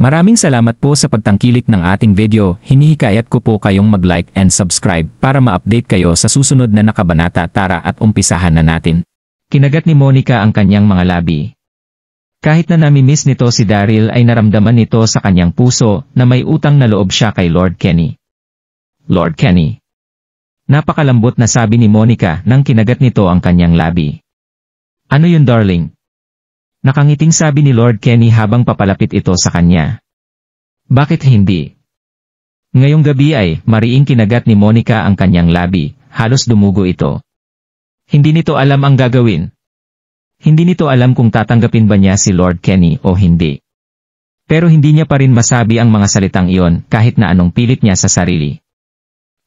Maraming salamat po sa pagtangkilik ng ating video. Hinihikayat ko po kayong mag-like and subscribe para ma-update kayo sa susunod na nakabanata. Tara at umpisahan na natin. Kinagat ni Monica ang kanyang mga labi. Kahit na nami-miss nito si Daryl ay naramdaman nito sa kanyang puso na may utang na loob siya kay Lord Kenny. Lord Kenny. Napakalambot na sabi ni Monica nang kinagat nito ang kanyang labi. Ano yun, darling? Nakangiting sabi ni Lord Kenny habang papalapit ito sa kanya. Bakit hindi? Ngayong gabi ay mariing kinagat ni Monica ang kanyang labi, halos dumugo ito. Hindi nito alam ang gagawin. Hindi nito alam kung tatanggapin ba niya si Lord Kenny o hindi. Pero hindi niya pa rin masabi ang mga salitang iyon kahit na anong pilit niya sa sarili.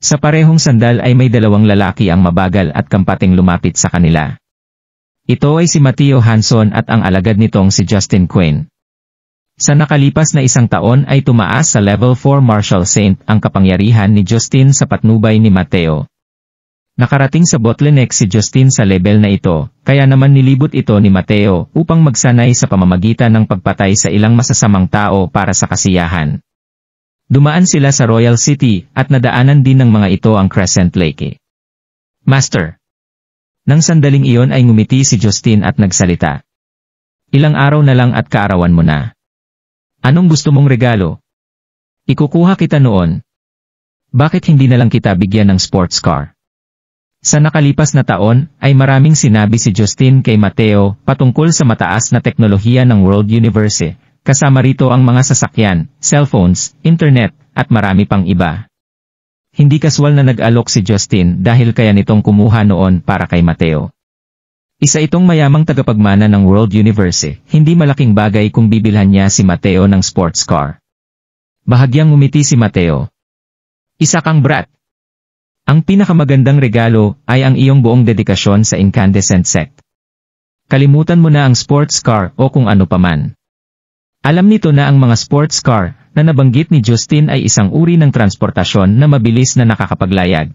Sa parehong sandal ay may dalawang lalaki ang mabagal at kampating lumapit sa kanila. Ito ay si Mateo Hanson at ang alagad nitong si Justin Quinn. Sa nakalipas na isang taon ay tumaas sa level 4 Marshall Saint ang kapangyarihan ni Justin sa patnubay ni Mateo. Nakarating sa bottleneck si Justin sa level na ito, kaya naman nilibot ito ni Mateo upang magsanay sa pamamagitan ng pagpatay sa ilang masasamang tao para sa kasiyahan. Dumaan sila sa Royal City at nadaanan din ng mga ito ang Crescent Lake. Master. Nang sandaling iyon ay ngumiti si Justin at nagsalita. Ilang araw na lang at kaarawan mo na. Anong gusto mong regalo? Ikukuha kita noon. Bakit hindi na lang kita bigyan ng sports car? Sa nakalipas na taon ay maraming sinabi si Justin kay Mateo patungkol sa mataas na teknolohiya ng World Universe, kasama rito ang mga sasakyan, cellphones, internet, at marami pang iba. Hindi kaswal na nag-alok si Justin dahil kaya nitong kumuha noon para kay Mateo. Isa itong mayamang tagapagmana ng World Universe, hindi malaking bagay kung bibilhan niya si Mateo ng sports car. Bahagyang ngumiti si Mateo. Isa kang brat. Ang pinakamagandang regalo ay ang iyong buong dedikasyon sa incandescent sect. Kalimutan mo na ang sports car o kung ano paman. Alam nito na ang mga sports car na nabanggit ni Justin ay isang uri ng transportasyon na mabilis na nakakapaglayag.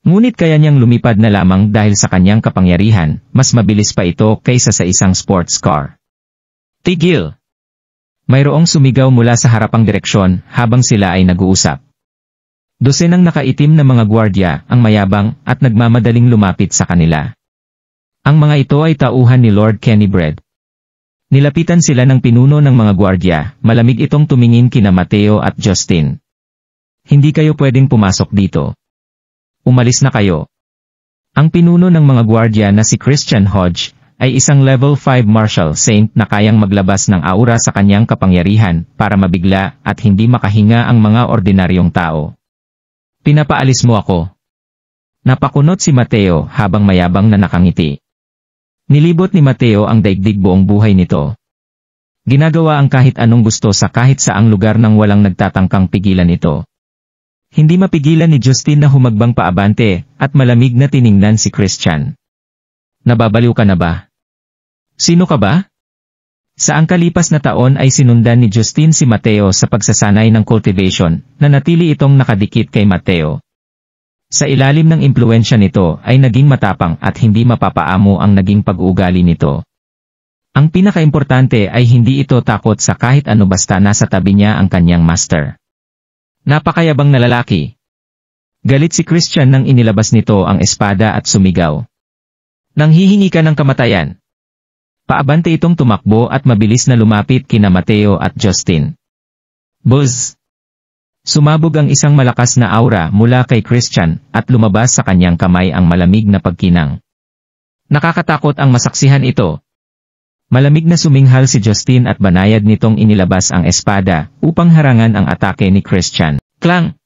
Ngunit kaya niyang lumipad na lamang dahil sa kanyang kapangyarihan, mas mabilis pa ito kaysa sa isang sports car. Tigil! Mayroong sumigaw mula sa harapang direksyon habang sila ay nag-uusap. Dosenang nakaitim na mga gwardya ang mayabang at nagmamadaling lumapit sa kanila. Ang mga ito ay tauhan ni Lord Kenny Bread. Nilapitan sila ng pinuno ng mga gwardya, malamig itong tumingin kina Mateo at Justin. Hindi kayo pwedeng pumasok dito. Umalis na kayo. Ang pinuno ng mga gwardya na si Christian Hodge, ay isang level 5 Marshall Saint na kayang maglabas ng aura sa kanyang kapangyarihan para mabigla at hindi makahinga ang mga ordinaryong tao. Pinapaalis mo ako. Napakunot si Mateo habang mayabang na nakangiti. Nilibot ni Mateo ang daigdig buong buhay nito. Ginagawa ang kahit anong gusto sa kahit saang lugar nang walang nagtatangkang pigilan ito. Hindi mapigilan ni Justin na humagbang paabante at malamig na tiningnan si Christian. Nababaliw ka na ba? Sino ka ba? Sa angkalipas na taon ay sinundan ni Justin si Mateo sa pagsasanay ng cultivation na natili itong nakadikit kay Mateo. Sa ilalim ng impluensya nito ay naging matapang at hindi mapapaamo ang naging pag-uugali nito. Ang pinakaimportante ay hindi ito takot sa kahit ano basta nasa tabi niya ang kanyang master. Napakayabang na lalaki. Galit si Christian nang inilabas nito ang espada at sumigaw. Nanghihingi ka ng kamatayan. Paabante itong tumakbo at mabilis na lumapit kina Mateo at Justin. Buzz! Sumabog ang isang malakas na aura mula kay Christian at lumabas sa kanyang kamay ang malamig na pagkinang. Nakakatakot ang masaksihan ito. Malamig na suminghal si Justin at banayad nitong inilabas ang espada upang harangan ang atake ni Christian. Klang!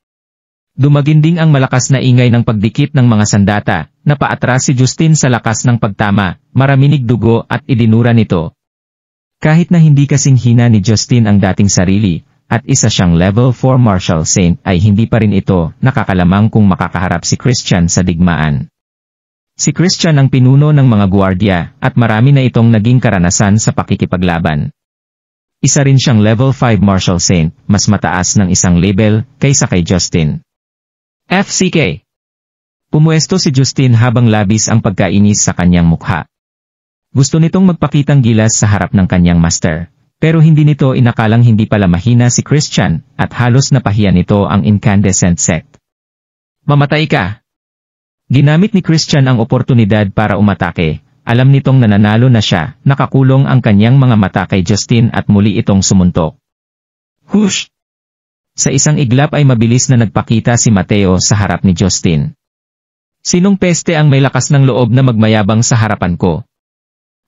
Dumaginding ang malakas na ingay ng pagdikit ng mga sandata, na paatras si Justin sa lakas ng pagtama, maraminig dugo at idinura nito. Kahit na hindi kasing hina ni Justin ang dating sarili, at isa siyang level 4 Marshall Saint ay hindi pa rin ito nakakalamang kung makakaharap si Christian sa digmaan. Si Christian ang pinuno ng mga gwardya at marami na itong naging karanasan sa pakikipaglaban. Isa rin siyang level 5 Marshall Saint, mas mataas ng isang level kaysa kay Justin. FCK. Pumuesto si Justin habang labis ang pagkainis sa kanyang mukha. Gusto nitong magpakitang gilas sa harap ng kanyang master, Pero hindi nito inakalang hindi pala mahina si Christian at halos napahiya nito ang incandescent sect. Mamatay ka! Ginamit ni Christian ang oportunidad para umatake. Alam nitong nananalo na siya, nakakulong ang kanyang mga mata kay Justin at muli itong sumuntok. Hush! Sa isang iglap ay mabilis na nagpakita si Mateo sa harap ni Justin. Sinong peste ang may lakas ng loob na magmayabang sa harapan ko?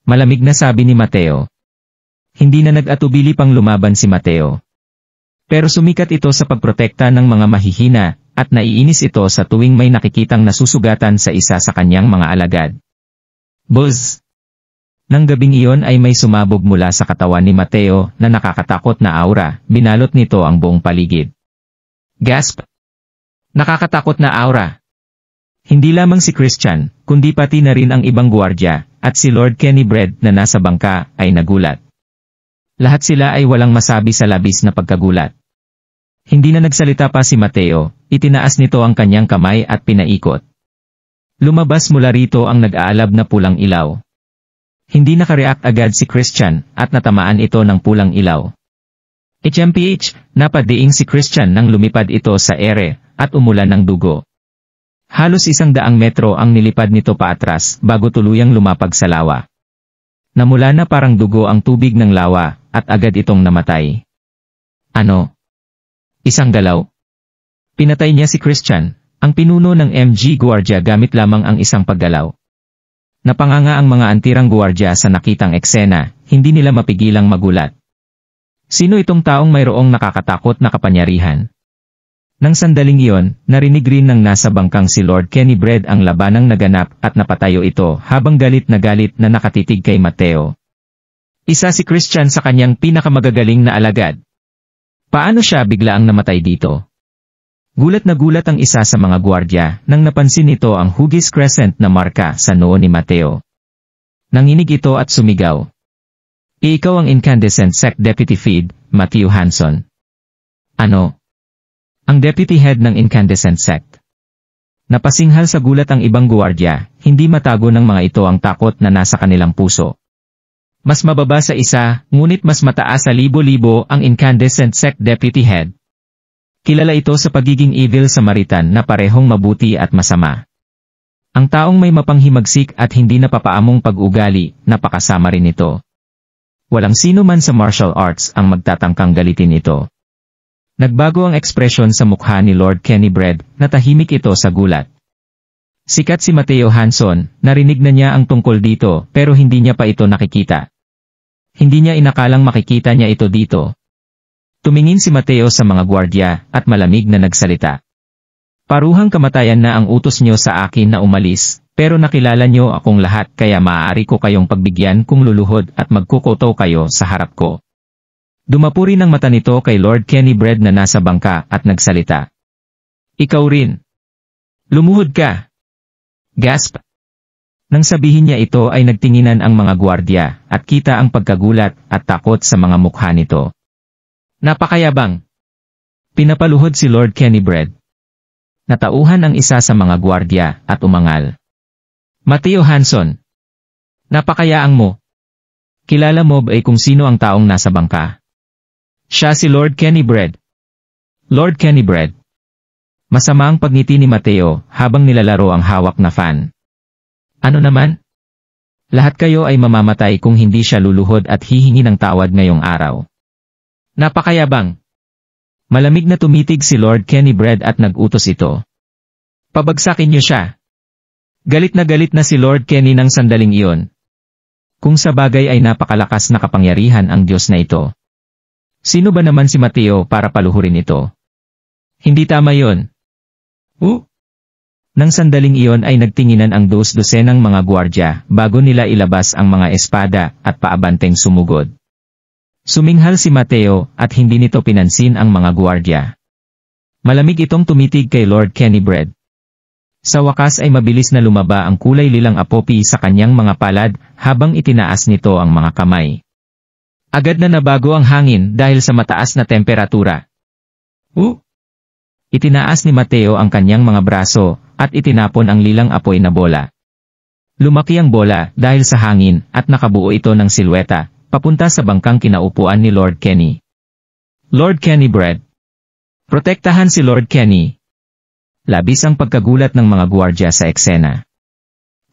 Malamig na sabi ni Mateo. Hindi na nag-atubili pang lumaban si Mateo. Pero sumikat ito sa pagprotekta ng mga mahihina, at naiinis ito sa tuwing may nakikitang nasusugatan sa isa sa kanyang mga alagad. Buzz! Nang gabing iyon ay may sumabog mula sa katawan ni Mateo na nakakatakot na aura, binalot nito ang buong paligid. Gasp! Nakakatakot na aura! Hindi lamang si Christian, kundi pati na rin ang ibang guwardya, at si Lord Kenny Bread na nasa bangka ay nagulat. Lahat sila ay walang masabi sa labis na pagkagulat. Hindi na nagsalita pa si Mateo, itinaas nito ang kanyang kamay at pinaikot. Lumabas mula rito ang nag-aalab na pulang ilaw. Hindi nakareact agad si Christian at natamaan ito ng pulang ilaw. HMPH, napadiing si Christian nang lumipad ito sa ere at umulan ng dugo. Halos 100 metro ang nilipad nito paatras bago tuluyang lumapag sa lawa. Namula na parang dugo ang tubig ng lawa, at agad itong namatay. Ano? Isang galaw? Pinatay niya si Christian, ang pinuno ng MG Guardia gamit lamang ang isang paggalaw. Napanganga ang mga antirang guardia sa nakitang eksena, hindi nila mapigilang magulat. Sino itong taong mayroong nakakatakot na kapangyarihan? Nang sandaling iyon, narinig rin ng nasa bangkang si Lord Kenny Bread ang labanang naganap at napatayo ito habang galit na nakatitig kay Mateo. Isa si Christian sa kanyang pinakamagagaling na alagad. Paano siya biglaang namatay dito? Gulat na gulat ang isa sa mga guardia nang napansin ito ang hugis crescent na marka sa noo ni Mateo. Nanginig ito at sumigaw. Ikaw ang incandescent sect deputy feed, Matthew Hanson. Ano? Ang deputy head ng incandescent sect. Napasinghal sa gulat ang ibang guwardiya, hindi matago ng mga ito ang takot na nasa kanilang puso. Mas mababa sa isa, ngunit mas mataas sa libo-libo ang incandescent sect deputy head. Kilala ito sa pagiging evil Samaritan na parehong mabuti at masama. Ang taong may mapanghimagsik at hindi napapaamong pag-ugali, napakasama rin ito. Walang sino man sa martial arts ang magtatangkang galitin ito. Nagbago ang ekspresyon sa mukha ni Lord Kenny Bread, natahimik ito sa gulat. Sikat si Mateo Hanson, narinig na niya ang tungkol dito pero hindi niya pa ito nakikita. Hindi niya inakalang makikita niya ito dito. Tumingin si Mateo sa mga guardia at malamig na nagsalita. Paruhang kamatayan na ang utos niyo sa akin na umalis, pero nakilala niyo akong lahat kaya maaari ko kayong pagbigyan kung luluhod at magkukoto kayo sa harap ko. Dumapuri ng mata nito kay Lord Kenny Bread na nasa bangka at nagsalita. Ikaw rin. Lumuhod ka. Gasp. Nang sabihin niya ito ay nagtinginan ang mga guardia at kita ang pagkagulat at takot sa mga mukha nito. Napakayabang. Pinapaluhod si Lord Kenny Bread. Natauhan ang isa sa mga guardia at umangal. Mateo Hanson. Napakayaang mo. Kilala mo ba kung sino ang taong nasa bangka? Siya si Lord Kenny Bread. Lord Kenny Bread. Masama ang pagngiti ni Mateo habang nilalaro ang hawak na fan. Ano naman? Lahat kayo ay mamamatay kung hindi siya luluhod at hihingi ng tawad ngayong araw. Napakayabang. Malamig na tumitig si Lord Kenny Bread at nag-utos ito. Pabagsakin niyo siya. Galit na si Lord Kenny ng sandaling iyon. Kung sa bagay ay napakalakas na kapangyarihan ang Diyos na ito. Sino ba naman si Mateo para paluhurin ito? Hindi tama yon. Nang sandaling iyon ay nagtinginan ang dos-dosenang mga guardia bago nila ilabas ang mga espada at paabanteng sumugod. Suminghal si Mateo at hindi nito pinansin ang mga guardia. Malamig itong tumitig kay Lord Kenny Bread. Sa wakas ay mabilis na lumaba ang kulay lilang apopi sa kanyang mga palad habang itinaas nito ang mga kamay. Agad na nabago ang hangin dahil sa mataas na temperatura. Itinaas ni Mateo ang kanyang mga braso at itinapon ang lilang apoy na bola. Lumaki ang bola dahil sa hangin at nakabuo ito ng silweta, papunta sa bangkang kinaupuan ni Lord Kenny. Lord Kenny Brad. Protektahan si Lord Kenny. Labis ang pagkagulat ng mga gwardiya sa eksena.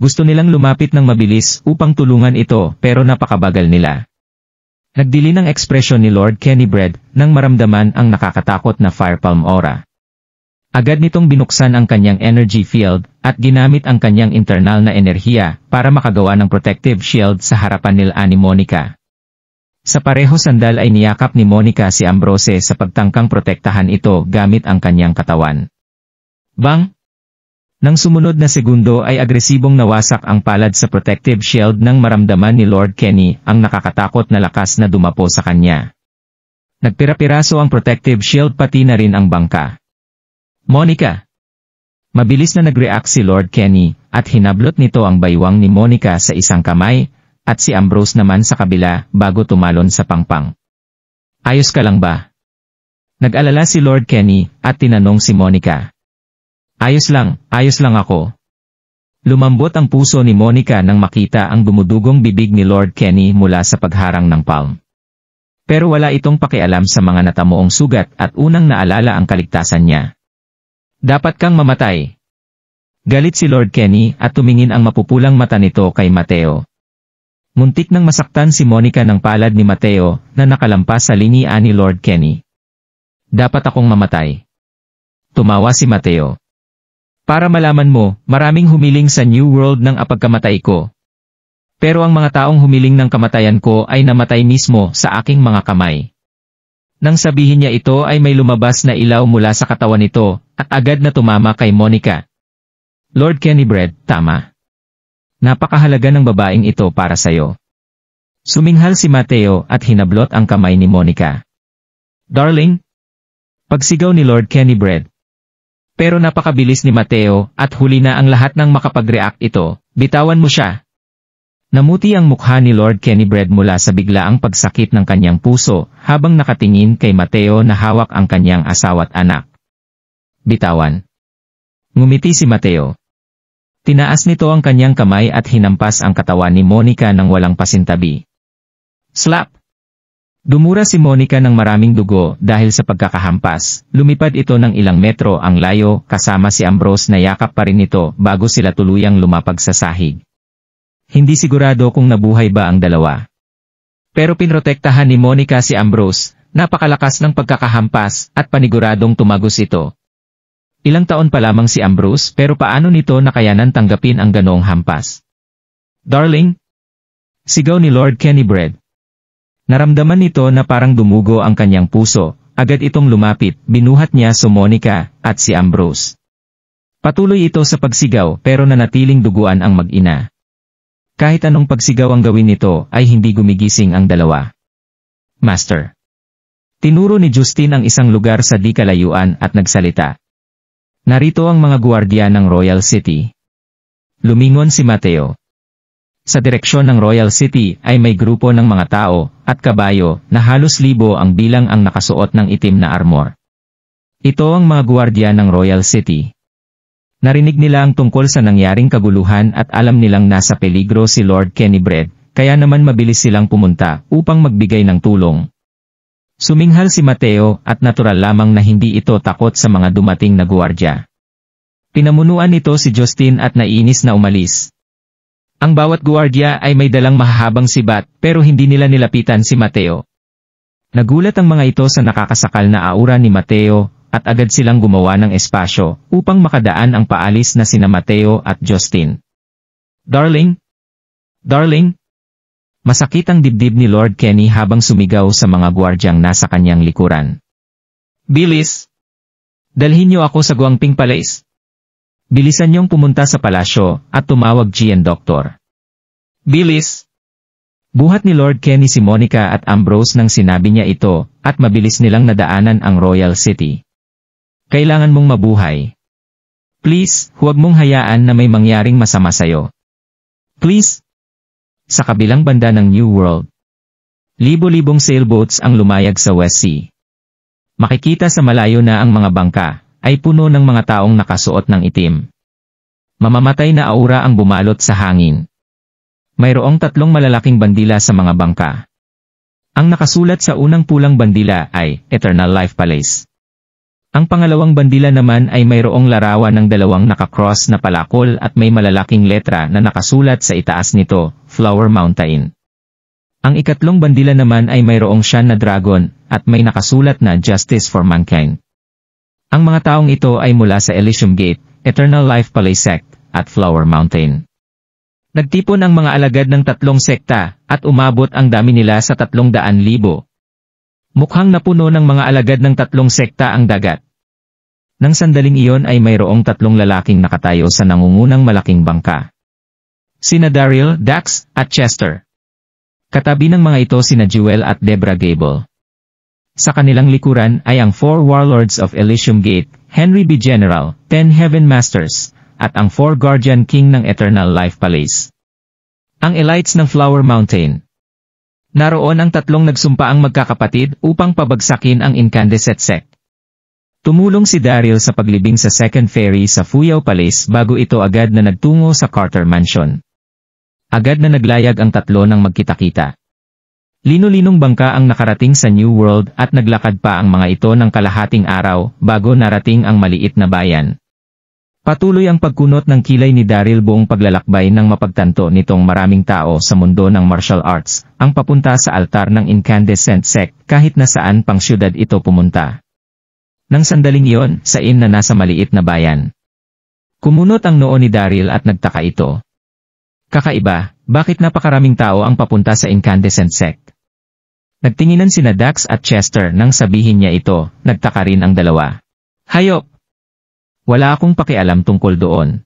Gusto nilang lumapit ng mabilis upang tulungan ito pero napakabagal nila. Nagdili ng ekspresyon ni Lord Kenny Brad nang maramdaman ang nakakatakot na Firepalm Aura. Agad nitong binuksan ang kanyang energy field at ginamit ang kanyang internal na enerhiya para makagawa ng protective shield sa harapan nila ni Monica. Sa pareho sandal ay niyakap ni Monica si Ambrose sa pagtangkang protektahan ito gamit ang kanyang katawan. Bang! Nang sumunod na segundo ay agresibong nawasak ang palad sa protective shield nang maramdaman ni Lord Kenny ang nakakatakot na lakas na dumapo sa kanya. Nagpira-piraso ang protective shield pati na rin ang bangka. Monica! Mabilis na nag-react si Lord Kenny at hinablot nito ang baywang ni Monica sa isang kamay at si Ambrose naman sa kabila bago tumalon sa pangpang. Ayos ka lang ba? Nag-alala si Lord Kenny at tinanong si Monica. Ayos lang ako. Lumambot ang puso ni Monica nang makita ang dumudugong bibig ni Lord Kenny mula sa pagharang ng palm. Pero wala itong pakialam sa mga natamuong sugat at unang naalala ang kaligtasan niya. Dapat kang mamatay. Galit si Lord Kenny at tumingin ang mapupulang mata nito kay Mateo. Muntik nang masaktan si Monica ng palad ni Mateo na nakalampas sa linya ni Lord Kenny. Dapat akong mamatay. Tumawa si Mateo. Para malaman mo, maraming humiling sa New World ng apagkamatay ko. Pero ang mga taong humiling ng kamatayan ko ay namatay mismo sa aking mga kamay. Nang sabihin niya ito ay may lumabas na ilaw mula sa katawan nito at agad na tumama kay Monica. Lord Kenny Brad, tama. Napakahalaga ng babaeng ito para sayo. Suminghal si Mateo at hinablot ang kamay ni Monica. Darling? Pagsigaw ni Lord Kenny Brad. Pero napakabilis ni Mateo at huli na ang lahat ng makapag-react ito, bitawan mo siya. Namuti ang mukha ni Lord Kenny Brad mula sa biglaang pagsakit ng kanyang puso habang nakatingin kay Mateo na hawak ang kanyang asawa't anak. Bitawan. Ngumiti si Mateo. Tinaas nito ang kanyang kamay at hinampas ang katawan ni Monica ng walang pasintabi. Slap! Dumura si Monica ng maraming dugo dahil sa pagkakahampas. Lumipad ito ng ilang metro ang layo kasama si Ambrose na yakap pa rin ito bago sila tuluyang lumapag sa sahig. Hindi sigurado kung nabuhay ba ang dalawa. Pero pinrotektahan ni Monica si Ambrose, napakalakas ng pagkakahampas at paniguradong tumagos ito. Ilang taon pa lamang si Ambrose pero paano nito nakayanan tanggapin ang ganoong hampas? Darling? Sigaw ni Lord Kenny Brad. Naramdaman nito na parang dumugo ang kanyang puso, agad itong lumapit, binuhat niya si Monica at si Ambrose. Patuloy ito sa pagsigaw pero nanatiling duguan ang mag-ina. Kahit anong pagsigaw ang gawin nito ay hindi gumigising ang dalawa. Master. Tinuro ni Justin ang isang lugar sa di kalayuan at nagsalita. Narito ang mga gwardiya ng Royal City. Lumingon si Mateo. Sa direksyon ng Royal City ay may grupo ng mga tao at kabayo na halos libo ang bilang ang nakasuot ng itim na armor. Ito ang mga gwardiya ng Royal City. Narinig nila ang tungkol sa nangyaring kaguluhan at alam nilang nasa peligro si Lord Kenny Brad, kaya naman mabilis silang pumunta upang magbigay ng tulong. Suminghal si Mateo at natural lamang na hindi ito takot sa mga dumating na gwardiya. Pinamunuan nito si Justin at naiinis na umalis. Ang bawat gwardiya ay may dalang mahahabang sibat pero hindi nila nilapitan si Mateo. Nagulat ang mga ito sa nakakasakal na aura ni Mateo, at agad silang gumawa ng espasyo upang makadaan ang paalis na sina Mateo at Justin. Darling? Darling? Masakit ang dibdib ni Lord Kenny habang sumigaw sa mga gwardyang nasa kanyang likuran. Bilis! Dalhin niyo ako sa Guangping Palace. Bilisan niyong pumunta sa palasyo at tumawag Gian Doctor. Bilis! Buhat ni Lord Kenny si Monica at Ambrose nang sinabi niya ito at mabilis nilang nadaanan ang Royal City. Kailangan mong mabuhay. Please, huwag mong hayaan na may mangyaring masama sayo. Please. Sa kabilang banda ng New World. Libo-libong sailboats ang lumayag sa West Sea. Makikita sa malayo na ang mga bangka ay puno ng mga taong nakasuot ng itim. Mamamatay na aura ang bumalot sa hangin. Mayroong 3 malalaking bandila sa mga bangka. Ang nakasulat sa unang pulang bandila ay Eternal Life Palace. Ang pangalawang bandila naman ay mayroong larawan ng dalawang nakakross na palakol at may malalaking letra na nakasulat sa itaas nito, Flower Mountain. Ang ikatlong bandila naman ay mayroong siya na dragon at may nakasulat na Justice for Mankind. Ang mga taong ito ay mula sa Elysium Gate, Eternal Life Palace Sect, at Flower Mountain. Nagtipon ang mga alagad ng tatlong sekta at umabot ang dami nila sa 300,000. Mukhang napuno ng mga alagad ng tatlong sekta ang dagat. Nang sandaling iyon ay mayroong tatlong lalaking nakatayo sa nangungunang malaking bangka. Sina Daryl, Dax, at Chester. Katabi ng mga ito sina Jewel at Debra Gable. Sa kanilang likuran ay ang 4 Warlords of Elysium Gate, Henry B. General, 10 Heaven Masters, at ang 4 Guardian King ng Eternal Life Palace. Ang elites ng Flower Mountain. Naroon ang tatlong nagsumpaang magkakapatid upang pabagsakin ang Incandescent Sect. Tumulong si Daryl sa paglibing sa Second Ferry sa Fuyao Palace bago ito agad na nagtungo sa Carter Mansion. Agad na naglayag ang tatlo ng magkita-kita. Lino-linong bangka ang nakarating sa New World at naglakad pa ang mga ito ng kalahating araw bago narating ang maliit na bayan. Patuloy ang pagkunot ng kilay ni Daryl buong paglalakbay nang mapagtanto nitong maraming tao sa mundo ng martial arts ang papunta sa altar ng Incandescent Sect kahit na saan pang syudad ito pumunta. Nang sandaling iyon, sain na nasa maliit na bayan. Kumunot ang noo ni Daryl at nagtaka ito. Kakaiba, bakit napakaraming tao ang papunta sa Incandescent Sect? Nagtinginan sina Dax at Chester nang sabihin niya ito, nagtaka rin ang dalawa. Hayop! Wala akong pakialam tungkol doon.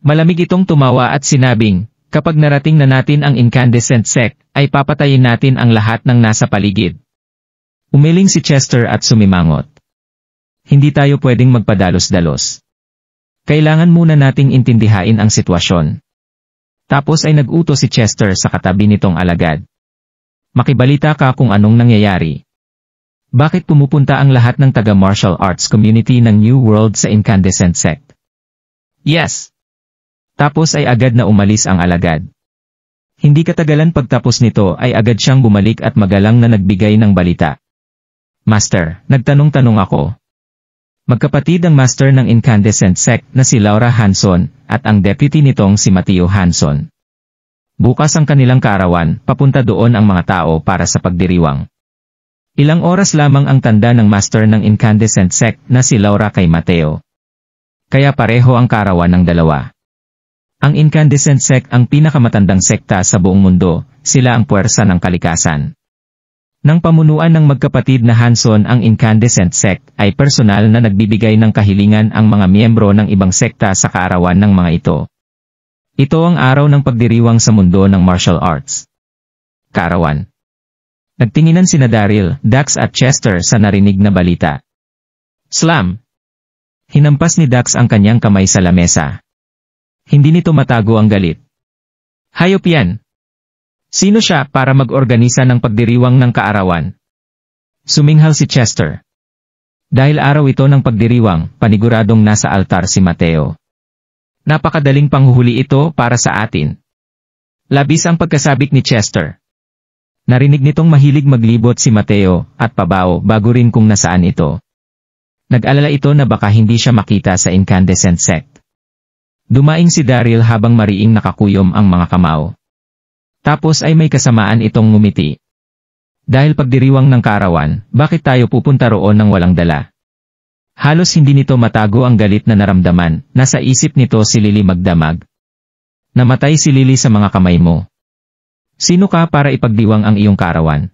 Malamig itong tumawa at sinabing, kapag narating na natin ang Incandescent Sect, ay papatayin natin ang lahat ng nasa paligid. Umiling si Chester at sumimangot. Hindi tayo pwedeng magpadalos-dalos. Kailangan muna nating intindihain ang sitwasyon. Tapos ay nag-utos si Chester sa katabi nitong alagad. Makibalita ka kung anong nangyayari. Bakit pumupunta ang lahat ng taga-martial arts community ng New World sa Incandescent Sect? Yes. Tapos ay agad na umalis ang alagad. Hindi katagalan pagtapos nito ay agad siyang bumalik at magalang na nagbigay ng balita. Master, nagtanong-tanong ako. Magkapatid ang master ng Incandescent Sect na si Laura Hanson at ang deputy nitong si Mateo Hanson. Bukas ang kanilang kaarawan, papunta doon ang mga tao para sa pagdiriwang. Ilang oras lamang ang tanda ng master ng Incandescent Sect na si Laura kay Mateo. Kaya pareho ang kaarawan ng dalawa. Ang Incandescent Sect ang pinakamatandang sekta sa buong mundo, sila ang puwersa ng kalikasan. Nang pamunuan ng magkapatid na Hanson ang Incandescent Sect ay personal na nagbibigay ng kahilingan ang mga miyembro ng ibang sekta sa kaarawan ng mga ito. Ito ang araw ng pagdiriwang sa mundo ng martial arts. Kaarawan. Nagtinginan sina Daryl, Dax at Chester sa narinig na balita. Slam! Hinampas ni Dax ang kanyang kamay sa lamesa. Hindi nito matago ang galit. Hayop yan! Sino siya para mag-organisa ng pagdiriwang ng kaarawan? Suminghal si Chester. Dahil araw ito ng pagdiriwang, paniguradong nasa altar si Mateo. Napakadaling panghuhuli ito para sa atin. Labis ang pagkasabik ni Chester. Narinig nitong mahilig maglibot si Mateo at pabao bago rin kung nasaan ito. Nag-alala ito na baka hindi siya makita sa Incandescent Sect. Dumaing si Daryl habang mariing nakakuyom ang mga kamao. Tapos ay may kasamaan itong ngumiti. Dahil pagdiriwang ng kaarawan, bakit tayo pupunta roon ng walang dala? Halos hindi nito matago ang galit na naramdaman, nasa isip nito si Lily magdamag. Namatay si Lily sa mga kamay mo. Sino ka para ipagdiwang ang iyong kaarawan?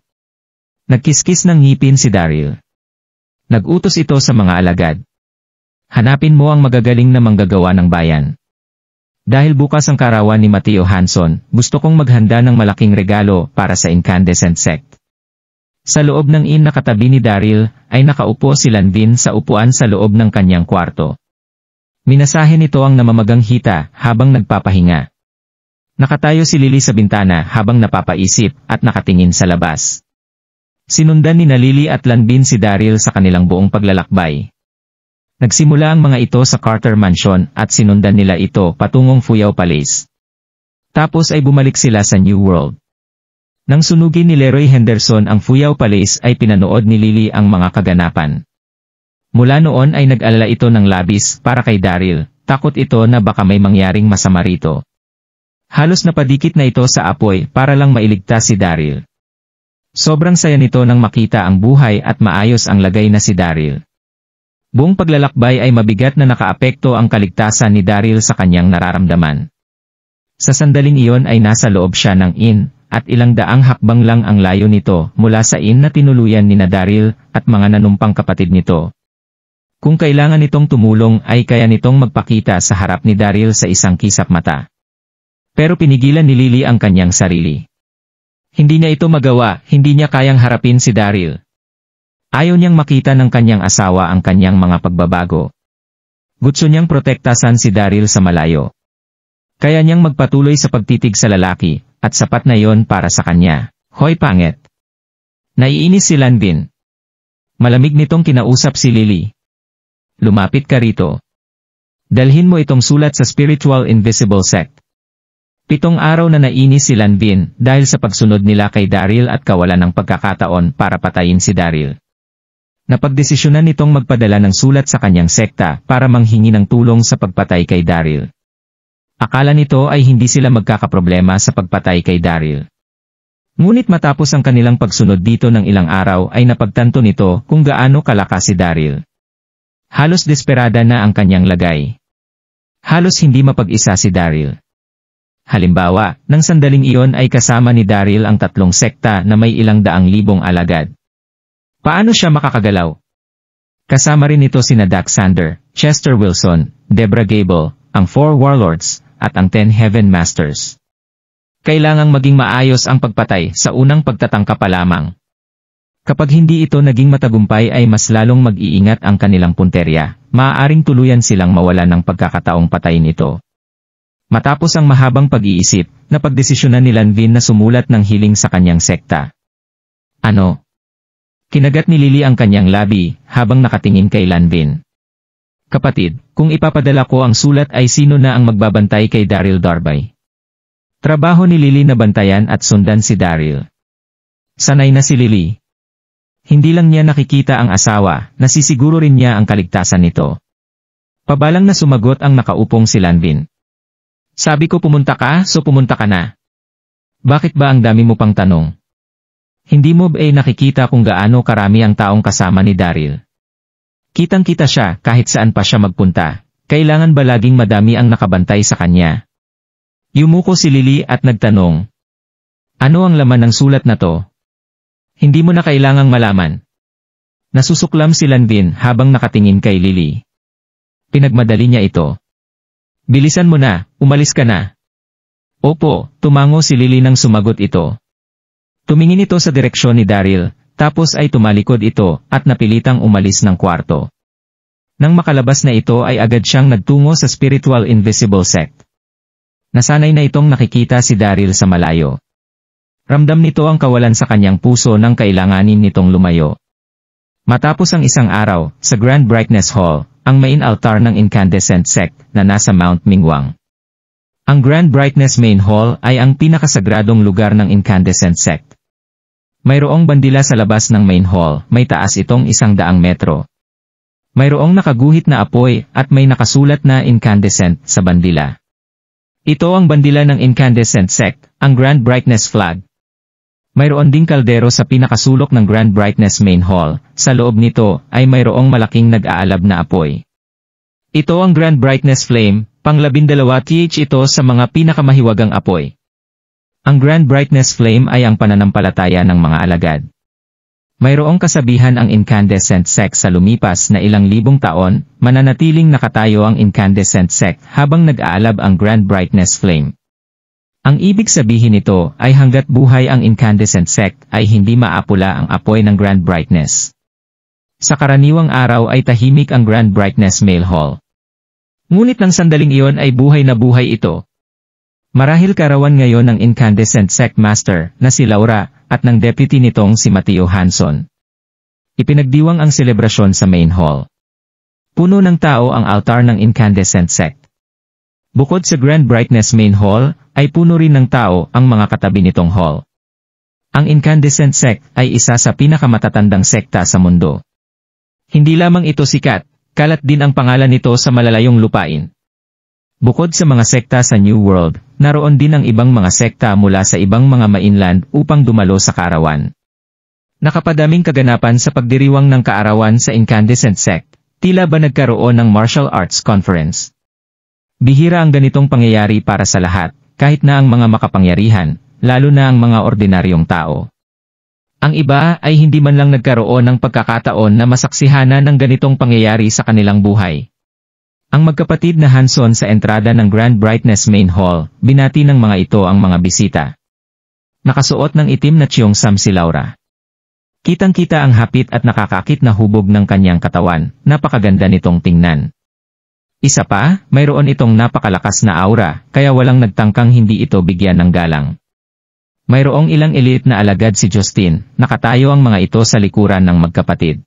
Nagkiskis ng ngipin si Daryl. Nag-utos ito sa mga alagad. Hanapin mo ang magagaling na manggagawa ng bayan. Dahil bukas ang kaarawan ni Mateo Hanson, gusto kong maghanda ng malaking regalo para sa Incandescent Sect. Sa loob ng inn na katabi ni Daryl, ay nakaupo si Landin sa upuan sa loob ng kanyang kwarto. Minasahe nito ang namamagang hita habang nagpapahinga. Nakatayo si Lily sa bintana habang napapaisip at nakatingin sa labas. Sinundan ni Lily at Lanbin si Daryl sa kanilang buong paglalakbay. Nagsimula ang mga ito sa Carter Mansion at sinundan nila ito patungong Fuyao Palace. Tapos ay bumalik sila sa New World. Nang sunugin ni Leroy Henderson ang Fuyao Palace ay pinanood ni Lily ang mga kaganapan. Mula noon ay nag-alala ito ng labis para kay Daryl, takot ito na baka may mangyaring masama rito. Halos napadikit na ito sa apoy para lang mailigtas si Daryl. Sobrang saya nito nang makita ang buhay at maayos ang lagay na si Daryl. Buong paglalakbay ay mabigat na nakaapekto ang kaligtasan ni Daryl sa kanyang nararamdaman. Sa sandaling iyon ay nasa loob siya ng inn, at ilang daang hakbang lang ang layo nito mula sa inn na tinuluyan ni Daryl at mga nanumpang kapatid nito. Kung kailangan nitong tumulong ay kaya nitong magpakita sa harap ni Daryl sa isang kisap mata. Pero pinigilan ni Lily ang kanyang sarili. Hindi niya ito magawa, hindi niya kayang harapin si Daryl. Ayaw niyang makita ng kanyang asawa ang kanyang mga pagbabago. Gusto niyang protektasan si Daryl sa malayo. Kaya niyang magpatuloy sa pagtitig sa lalaki, at sapat na yon para sa kanya. Hoy pangit! Naiinis si Lanvin. Malamig nitong kinausap si Lily. Lumapit ka rito. Dalhin mo itong sulat sa Spiritual Invisible Sect. 7 araw na nainis si Lanvin dahil sa pagsunod nila kay Daryl at kawalan ng pagkakataon para patayin si Daryl. Napagdesisyonan nitong magpadala ng sulat sa kanyang sekta para manghingi ng tulong sa pagpatay kay Daryl. Akala nito ay hindi sila magkakaproblema sa pagpatay kay Daryl. Ngunit matapos ang kanilang pagsunod dito ng ilang araw ay napagtanto nito kung gaano kalakas si Daryl. Halos desperada na ang kanyang lagay. Halos hindi mapag-isa si Daryl. Halimbawa, nang sandaling iyon ay kasama ni Daryl ang 3 sekta na may ilang daang libong alagad. Paano siya makakagalaw? Kasama rin ito sina Dak Sander, Chester Wilson, Deborah Gable, ang 4 Warlords, at ang 10 Heaven Masters. Kailangang maging maayos ang pagpatay sa unang pagtatangka pa lamang. Kapag hindi ito naging matagumpay ay mas lalong mag-iingat ang kanilang punterya, maaaring tuluyan silang mawalan ng pagkakataong patayin ito. Matapos ang mahabang pag-iisip, napagdesisyonan ni Lanvin na sumulat ng hiling sa kanyang sekta. Ano? Kinagat ni Lily ang kanyang labi habang nakatingin kay Lanvin. Kapatid, kung ipapadala ko ang sulat ay sino na ang magbabantay kay Daryl Darbay? Trabaho ni Lily na bantayan at sundan si Daryl. Sanay na si Lily. Hindi lang niya nakikita ang asawa, nasisiguro rin niya ang kaligtasan nito. Pabalang na sumagot ang nakaupong si Lanvin. Sabi ko pumunta ka, so pumunta ka na. Bakit ba ang dami mo pang tanong? Hindi mo ba nakikita kung gaano karami ang taong kasama ni Daryl? Kitang-kita siya kahit saan pa siya magpunta. Kailangan ba laging madami ang nakabantay sa kanya? Yumuko si Lily at nagtanong. Ano ang laman ng sulat na to? Hindi mo na kailangang malaman. Nasusuklam si Lanvin habang nakatingin kay Lily. Pinagmadali niya ito. Bilisan mo na, umalis ka na. Opo, tumango si Lily nang sumagot ito. Tumingin ito sa direksyon ni Daryl. Tapos ay tumalikod ito at napilitang umalis ng kwarto. Nang makalabas na ito ay agad siyang nagtungo sa Spiritual Invisible Sect. Nasanay na itong nakikita si Daryl sa malayo. Ramdam nito ang kawalan sa kanyang puso nang kailanganin nitong lumayo. Matapos ang isang araw, sa Grand Brightness Hall, ang main altar ng Incandescent Sect na nasa Mount Mingwang. Ang Grand Brightness Main Hall ay ang pinakasagradong lugar ng Incandescent Sect. Mayroong bandila sa labas ng main hall, may taas itong 100 metro. Mayroong nakaguhit na apoy at may nakasulat na incandescent sa bandila. Ito ang bandila ng Incandescent Sect, ang Grand Brightness Flag. Mayroon ding kaldero sa pinakasulok ng Grand Brightness Main Hall, sa loob nito ay mayroong malaking nag-aalab na apoy. Ito ang Grand Brightness Flame, pang-12th ito sa mga pinakamahiwagang apoy. Ang Grand Brightness Flame ay ang pananampalataya ng mga alagad. Mayroong kasabihan ang Incandescent Sect sa lumipas na ilang libong taon, mananatiling nakatayo ang Incandescent Sect habang nag-aalab ang Grand Brightness Flame. Ang ibig sabihin nito ay hanggat buhay ang Incandescent Sect ay hindi maapula ang apoy ng Grand Brightness. Sa karaniwang araw ay tahimik ang Grand Brightness Main Hall. Ngunit ng sandaling iyon ay buhay na buhay ito. Marahil karawan ngayon ng Incandescent Sect Master na si Laura at ng deputy nitong si Mateo Hanson. Ipinagdiwang ang selebrasyon sa main hall. Puno ng tao ang altar ng Incandescent Sect. Bukod sa Grand Brightness Main Hall, ay puno rin ng tao ang mga katabi nitong hall. Ang incandescent sect ay isa sa pinakamatatandang sekta sa mundo. Hindi lamang ito sikat, kalat din ang pangalan nito sa malalayong lupain. Bukod sa mga sekta sa New World, naroon din ang ibang mga sekta mula sa ibang mga mainland upang dumalo sa kaarawan. Nakapadaming kaganapan sa pagdiriwang ng kaarawan sa incandescent sect, tila ba nagkaroon ng martial arts conference. Bihira ang ganitong pangyayari para sa lahat, kahit na ang mga makapangyarihan, lalo na ang mga ordinaryong tao. Ang iba ay hindi man lang nagkaroon ng pagkakataon na masaksihanan ng ganitong pangyayari sa kanilang buhay. Ang magkapatid na Hanson sa entrada ng Grand Brightness Main Hall, binati ng mga ito ang mga bisita. Nakasuot ng itim na cheongsam si Laura. Kitang-kita ang hapit at nakakakit na hubog ng kanyang katawan, napakaganda nitong tingnan. Isa pa, mayroon itong napakalakas na aura, kaya walang nagtangkang hindi ito bigyan ng galang. Mayroong ilang elite na alagad si Justin, nakatayo ang mga ito sa likuran ng magkapatid.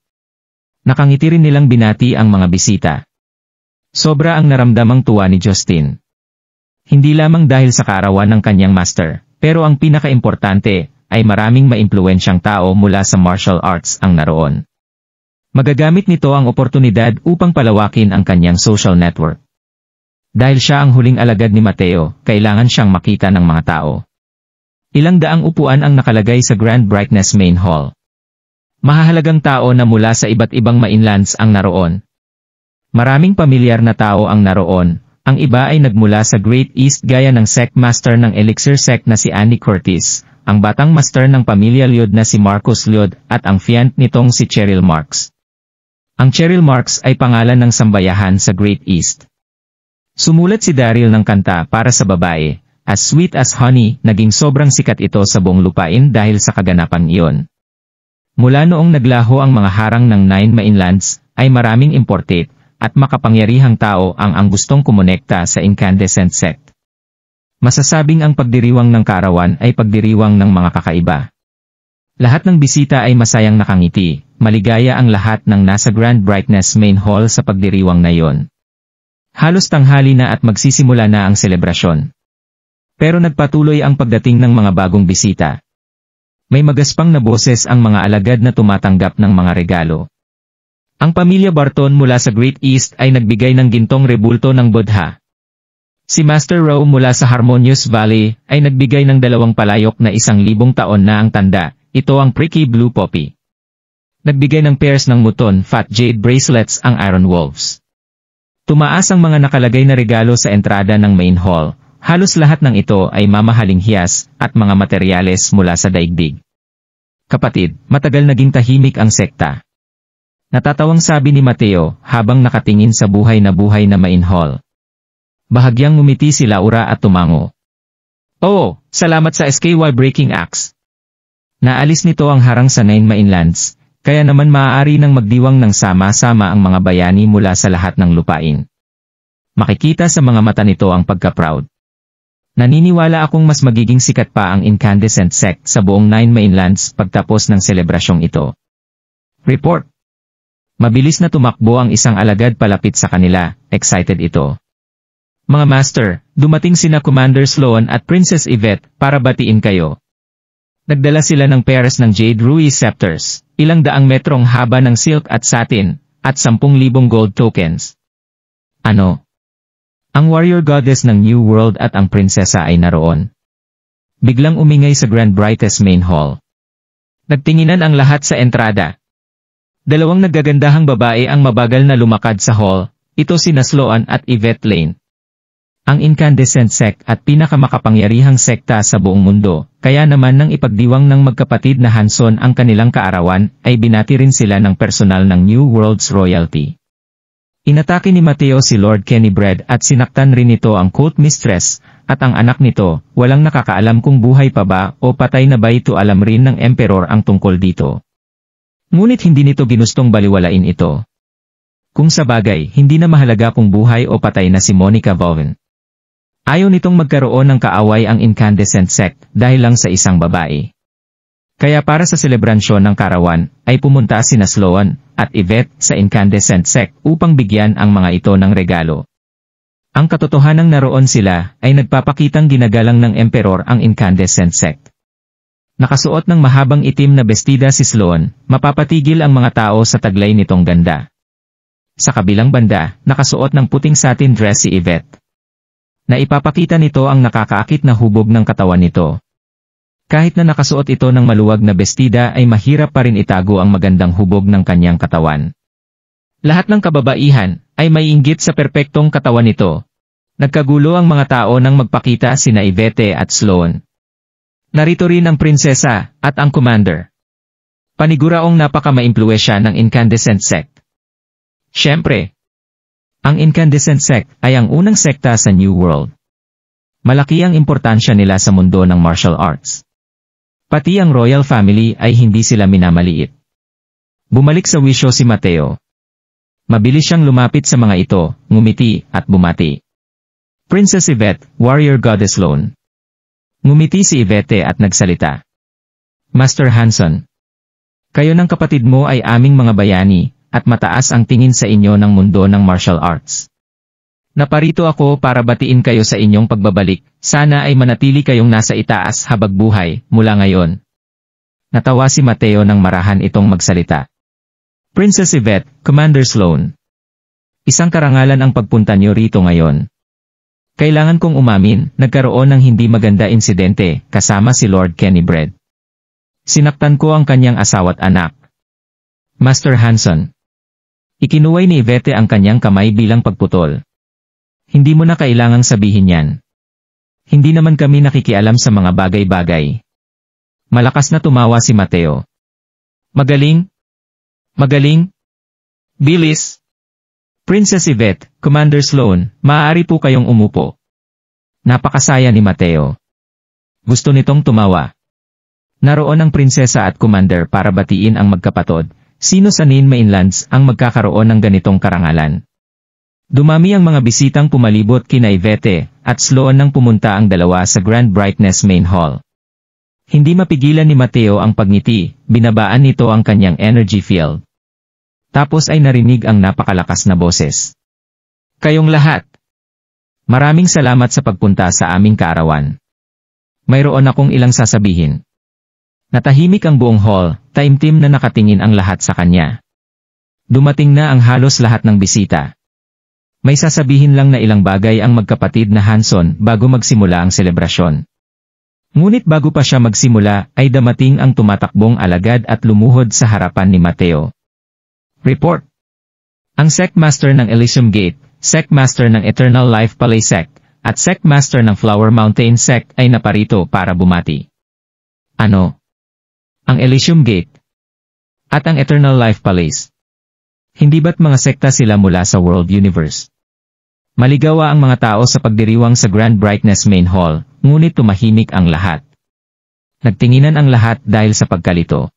Nakangiti rin nilang binati ang mga bisita. Sobra ang naramdamang tuwa ni Justin. Hindi lamang dahil sa kaarawan ng kanyang master, pero ang pinakaimportante ay maraming maimpluwensyang tao mula sa martial arts ang naroon. Magagamit nito ang oportunidad upang palawakin ang kanyang social network. Dahil siya ang huling alagad ni Mateo, kailangan siyang makita ng mga tao. Ilang daang upuan ang nakalagay sa Grand Brightness Main Hall. Mahahalagang tao na mula sa iba't ibang mainlands ang naroon. Maraming pamilyar na tao ang naroon, ang iba ay nagmula sa Great East gaya ng sect master ng Elixir sect na si Andy Curtis, ang batang master ng pamilya Lyod na si Marcus Lyod at ang fiant nitong si Cheryl Marks. Ang Cheryl Marks ay pangalan ng sambayahan sa Great East. Sumulat si Daryl ng kanta para sa babae. As Sweet as Honey, naging sobrang sikat ito sa buong lupain dahil sa kaganapan iyon. Mula noong naglaho ang mga harang ng Nine Mainlands, ay maraming imported at makapangyarihang tao ang gustong kumonekta sa incandescent sect. Masasabing ang pagdiriwang ng kaarawan ay pagdiriwang ng mga kakaiba. Lahat ng bisita ay masayang nakangiti, maligaya ang lahat ng nasa Grand Brightness Main Hall sa pagdiriwang na iyon. Halos tanghali na at magsisimula na ang selebrasyon. Pero nagpatuloy ang pagdating ng mga bagong bisita. May magaspang na boses ang mga alagad na tumatanggap ng mga regalo. Ang pamilya Barton mula sa Great East ay nagbigay ng gintong rebulto ng Buddha. Si Master Rowe mula sa Harmonious Valley ay nagbigay ng 2 palayok na 1,000 taon na ang tanda, ito ang Pricky Blue Poppy. Nagbigay ng pairs ng muton Fat Jade bracelets ang Iron Wolves. Tumaas ang mga nakalagay na regalo sa entrada ng Main Hall. Halos lahat ng ito ay mamahaling hiyas at mga materyales mula sa daigdig. Kapatid, matagal naging tahimik ang sekta. Natatawang sabi ni Mateo habang nakatingin sa buhay na Main Hall. Bahagyang ngumiti si Laura at tumango. Oh, salamat sa SKY Breaking Axe. Naalis nito ang harang sa Nine Mainlands, kaya naman maaari nang magdiwang ng sama-sama ang mga bayani mula sa lahat ng lupain. Makikita sa mga mata nito ang pagka-proud. Naniniwala akong mas magiging sikat pa ang incandescent sect sa buong Nine Mainlands pagtapos ng selebrasyong ito. Report. Mabilis na tumakbo ang isang alagad palapit sa kanila, excited ito. Mga master, dumating sina Commander Sloan at Princess Yvette para batiin kayo. Nagdala sila ng pairs ng Jade Ruiz Scepters, 200 metrong haba ng silk at satin, at 10,000 gold tokens. Ano? Ang warrior goddess ng New World at ang prinsesa ay naroon. Biglang umingay sa Grand Brightness Main Hall. Nagtinginan ang lahat sa entrada. 2 naggagandahang babae ang mabagal na lumakad sa hall, ito sina Sloan at Yvette Lane. Ang incandescent sect at pinakamakapangyarihang sekta sa buong mundo, kaya naman nang ipagdiwang ng magkapatid na Hanson ang kanilang kaarawan, ay binati rin sila ng personal ng New World's royalty. Inatake ni Mateo si Lord Kenny Bread at sinaktan rin nito ang cult mistress, at ang anak nito, walang nakakaalam kung buhay pa ba o patay na ba ito, alam rin ng emperor ang tungkol dito. Ngunit hindi nito ginustong baliwalain ito. Kung sa bagay, hindi na mahalaga kung buhay o patay na si Monica Bowen. Ayaw nitong magkaroon ng kaaway ang incandescent sect dahil lang sa isang babae. Kaya para sa selebrasyon ng karawan, ay pumunta sina Sloan at Yvette sa incandescent sect upang bigyan ang mga ito ng regalo. Ang katotohanang naroon sila ay nagpapakitang ginagalang ng emperor ang incandescent sect. Nakasuot ng mahabang itim na bestida si Sloan, mapapatigil ang mga tao sa taglay nitong ganda. Sa kabilang banda, nakasuot ng puting satin dress si Yvette. Naipapakita nito ang nakakaakit na hubog ng katawan nito. Kahit na nakasuot ito ng maluwag na bestida ay mahirap pa rin itago ang magandang hubog ng kanyang katawan. Lahat ng kababaihan ay may inggit sa perpektong katawan nito. Nagkagulo ang mga tao nang magpakita sina Yvette at Sloan. Narito rin ang prinsesa at ang commander. Paniguraong napaka-maimpluwensya ng incandescent sect. Siyempre, ang incandescent sect ay ang unang sekta sa New World. Malaki ang importansya nila sa mundo ng martial arts. Pati ang royal family ay hindi sila minamaliit. Bumalik sa wisyo si Mateo. Mabilis siyang lumapit sa mga ito, ngumiti at bumati. Princess Yvette, warrior goddess Sloan. Ngumiti si Yvette at nagsalita. Master Hanson. Kayo ng kapatid mo ay aming mga bayani, at mataas ang tingin sa inyo ng mundo ng martial arts. Naparito ako para batiin kayo sa inyong pagbabalik, sana ay manatili kayong nasa itaas habang buhay, mula ngayon. Natawa si Mateo nang marahan itong magsalita. Princess Yvette, Commander Sloan. Isang karangalan ang pagpunta niyo rito ngayon. Kailangan kong umamin, nagkaroon ng hindi maganda insidente, kasama si Lord Kennybread. Sinaktan ko ang kanyang asawa't anak. Master Hanson. Ikinuway ni Yvette ang kanyang kamay bilang pagputol. Hindi mo na kailangang sabihin yan. Hindi naman kami nakikialam sa mga bagay-bagay. Malakas na tumawa si Mateo. Magaling? Magaling? Bilis? Princess Yvette, Commander Sloan, maaari po kayong umupo. Napakasaya ni Mateo. Gusto nitong tumawa. Naroon ang prinsesa at commander para batiin ang magkapatid. Sino sa Nin Mainlands ang magkakaroon ng ganitong karangalan? Dumami ang mga bisitang pumalibot kina Yvette at Sloan nang pumunta ang dalawa sa Grand Brightness Main Hall. Hindi mapigilan ni Mateo ang pagngiti, binabaan nito ang kanyang energy field. Tapos ay narinig ang napakalakas na boses. Kayong lahat. Maraming salamat sa pagpunta sa aming kaarawan. Mayroon akong ilang sasabihin. Natahimik ang buong hall, taimtim na nakatingin ang lahat sa kanya. Dumating na ang halos lahat ng bisita. May sasabihin lang na ilang bagay ang magkapatid na Hanson bago magsimula ang selebrasyon. Ngunit bago pa siya magsimula ay damating ang tumatakbong alagad at lumuhod sa harapan ni Mateo. Report. Ang Sectmaster ng Elysium Gate, Sectmaster ng Eternal Life Palace Sect, at Sectmaster ng Flower Mountain Sect ay naparito para bumati. Ano? Ang Elysium Gate? At ang Eternal Life Palace? Hindi ba't mga sekta sila mula sa World Universe? Maligawa ang mga tao sa pagdiriwang sa Grand Brightness Main Hall, ngunit tumahimik ang lahat. Nagtinginan ang lahat dahil sa pagkalito.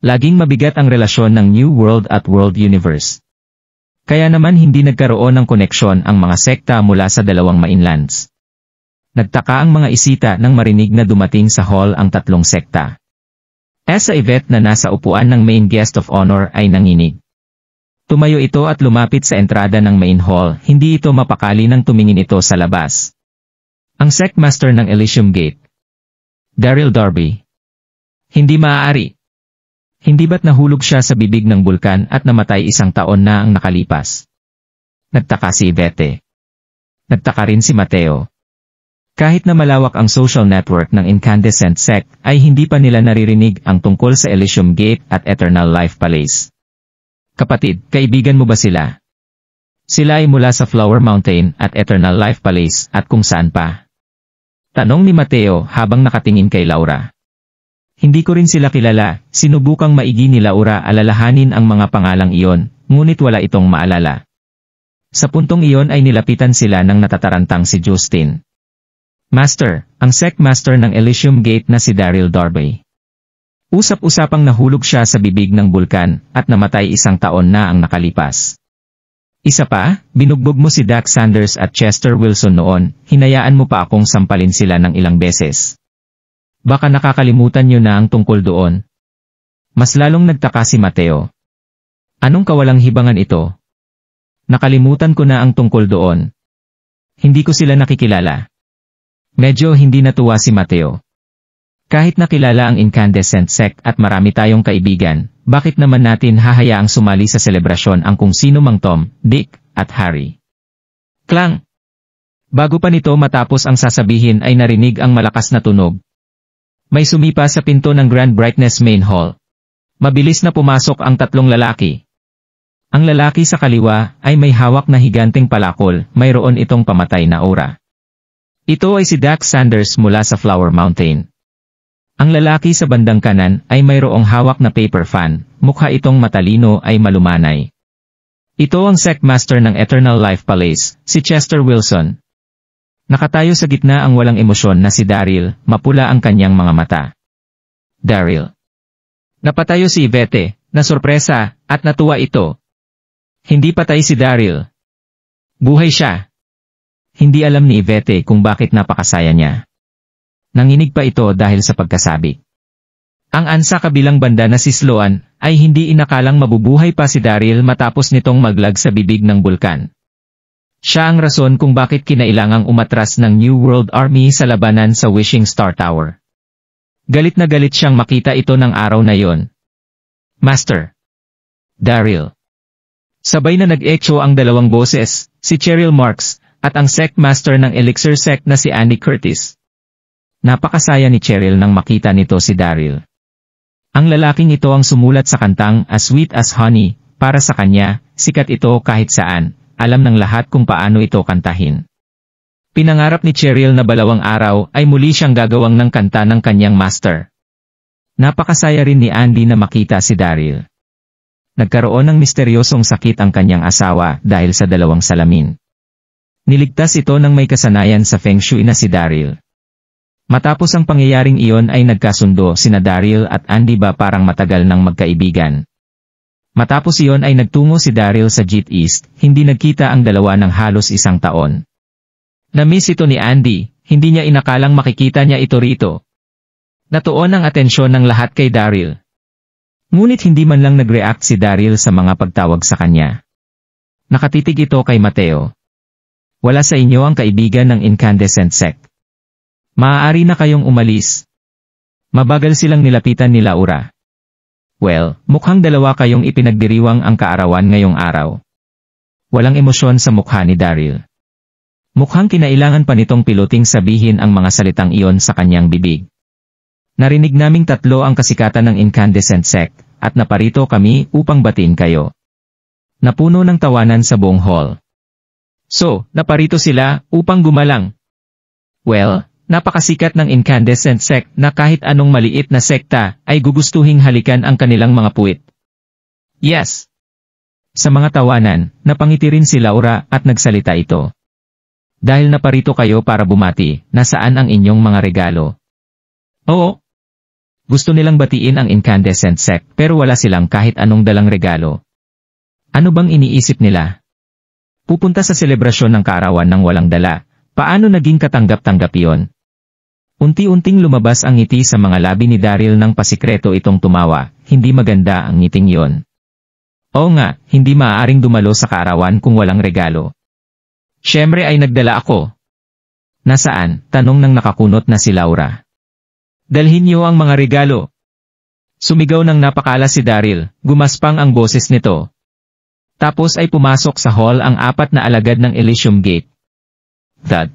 Laging mabigat ang relasyon ng New World at World Universe. Kaya naman hindi nagkaroon ng koneksyon ang mga sekta mula sa dalawang mainlands. Nagtaka ang mga isita nang marinig na dumating sa hall ang tatlong sekta. Sa Yvette na nasa upuan ng main guest of honor ay nanginig. Tumayo ito at lumapit sa entrada ng main hall, hindi ito mapakali nang tumingin ito sa labas. Ang Sectmaster ng Elysium Gate. Daryl Darby. Hindi maaari. Hindi ba't nahulog siya sa bibig ng bulkan at namatay 1 taon na ang nakalipas? Nagtaka si Yvette. Nagtaka rin si Mateo. Kahit na malawak ang social network ng Incandescent Sect, ay hindi pa nila naririnig ang tungkol sa Elysium Gate at Eternal Life Palace. Kapatid, kaibigan mo ba sila? Sila ay mula sa Flower Mountain at Eternal Life Palace at kung saan pa. Tanong ni Mateo habang nakatingin kay Laura. Hindi ko rin sila kilala, sinubukang maigi ni Laura alalahanin ang mga pangalang iyon, ngunit wala itong maalala. Sa puntong iyon ay nilapitan sila ng natatarantang si Justin. Master, ang Sectmaster ng Elysium Gate na si Daryl Darby. Usap-usapang nahulog siya sa bibig ng bulkan at namatay 1 taon na ang nakalipas. Isa pa, binugbog mo si Dax Sanders at Chester Wilson noon, hinayaan mo pa akong sampalin sila ng ilang beses. Baka nakakalimutan niyo na ang tungkol doon. Mas lalong nagtaka si Mateo. Anong kawalang hibangan ito? Nakalimutan ko na ang tungkol doon. Hindi ko sila nakikilala. Medyo hindi natuwa si Mateo. Kahit nakilala ang incandescent sect at marami tayong kaibigan, bakit naman natin hahayaang sumali sa selebrasyon ang kung sino mang Tom, Dick, at Harry? Klang! Bago pa nito matapos ang sasabihin ay narinig ang malakas na tunog. May sumipa sa pinto ng Grand Brightness Main Hall. Mabilis na pumasok ang tatlong lalaki. Ang lalaki sa kaliwa ay may hawak na higanteng palakol, mayroon itong pamatay na aura. Ito ay si Dax Sanders mula sa Flower Mountain. Ang lalaki sa bandang kanan ay mayroong hawak na paper fan, mukha itong matalino ay malumanay. Ito ang Sect Master ng Eternal Life Palace, si Chester Wilson. Nakatayo sa gitna ang walang emosyon na si Daryl, mapula ang kanyang mga mata. Daryl. Napatayo si Yvette, na sorpresa, at natuwa ito. Hindi patay si Daryl. Buhay siya. Hindi alam ni Yvette kung bakit napakasaya niya. Nanginig pa ito dahil sa pagkasabi. Ang ansa kabilang banda na si Sloan, ay hindi inakalang mabubuhay pa si Daryl matapos nitong maglag sa bibig ng bulkan. Siya ang rason kung bakit kinailangang umatras ng New World Army sa labanan sa Wishing Star Tower. Galit na galit siyang makita ito ng araw na yon. Master. Daryl. Sabay na nag-echo ang dalawang boses, si Cheryl Marks, at ang Sect Master ng Elixir Sect na si Andy Curtis. Napakasaya ni Cheryl nang makita nito si Daryl. Ang lalaking ito ang sumulat sa kantang As Sweet as Honey, para sa kanya, sikat ito kahit saan. Alam ng lahat kung paano ito kantahin. Pinangarap ni Cheryl na balawang araw ay muli siyang gagawang ng kanta ng kanyang master. Napakasaya rin ni Andy na makita si Daryl. Nagkaroon ng misteryosong sakit ang kanyang asawa dahil sa dalawang salamin. Niligtas ito ng may kasanayan sa Feng Shui na si Daryl. Matapos ang pangyayaring iyon ay nagkasundo sina Daryl at Andy ba parang matagal ng magkaibigan. Matapos iyon ay nagtungo si Daryl sa Jet East, hindi nagkita ang dalawa ng halos isang taon. Na-miss ito ni Andy, hindi niya inakalang makikita niya ito rito. Natuon ang atensyon ng lahat kay Daryl. Ngunit hindi man lang nag-react si Daryl sa mga pagtawag sa kanya. Nakatitig ito kay Mateo. Wala sa inyo ang kaibigan ng Incandescent Sect. Maaari na kayong umalis. Mabagal silang nilapitan ni Laura. Well, mukhang dalawa kayong ipinagdiriwang ang kaarawan ngayong araw. Walang emosyon sa mukha ni Daryl. Mukhang kinailangan pa nitong piloting sabihin ang mga salitang iyon sa kanyang bibig. Narinig naming tatlo ang kasikatan ng Incandescent Sect, at naparito kami upang batiin kayo. Napuno ng tawanan sa buong hall. So, naparito sila upang gumalang. Well, napakasikat ng Incandescent Sect na kahit anong maliit na sekta ay gugustuhing halikan ang kanilang mga puwit. Yes. Sa mga tawanan, napangiti rin si Laura at nagsalita ito. Dahil naparito kayo para bumati, nasaan ang inyong mga regalo? Oo. Gusto nilang batiin ang Incandescent Sect pero wala silang kahit anong dalang regalo. Ano bang iniisip nila? Pupunta sa selebrasyon ng kaarawan ng walang dala. Paano naging katanggap-tanggap iyon? Unti-unting lumabas ang ngiti sa mga labi ni Daryl nang pasikreto itong tumawa, hindi maganda ang ngiting iyon. Oo nga, hindi maaaring dumalo sa kaarawan kung walang regalo. Siyempre ay nagdala ako. Nasaan? Tanong ng nakakunot na si Laura. Dalhin niyo ang mga regalo. Sumigaw ng napakala si Daryl, gumaspang ang boses nito. Tapos ay pumasok sa hall ang apat na alagad ng Elysium Gate. Thud.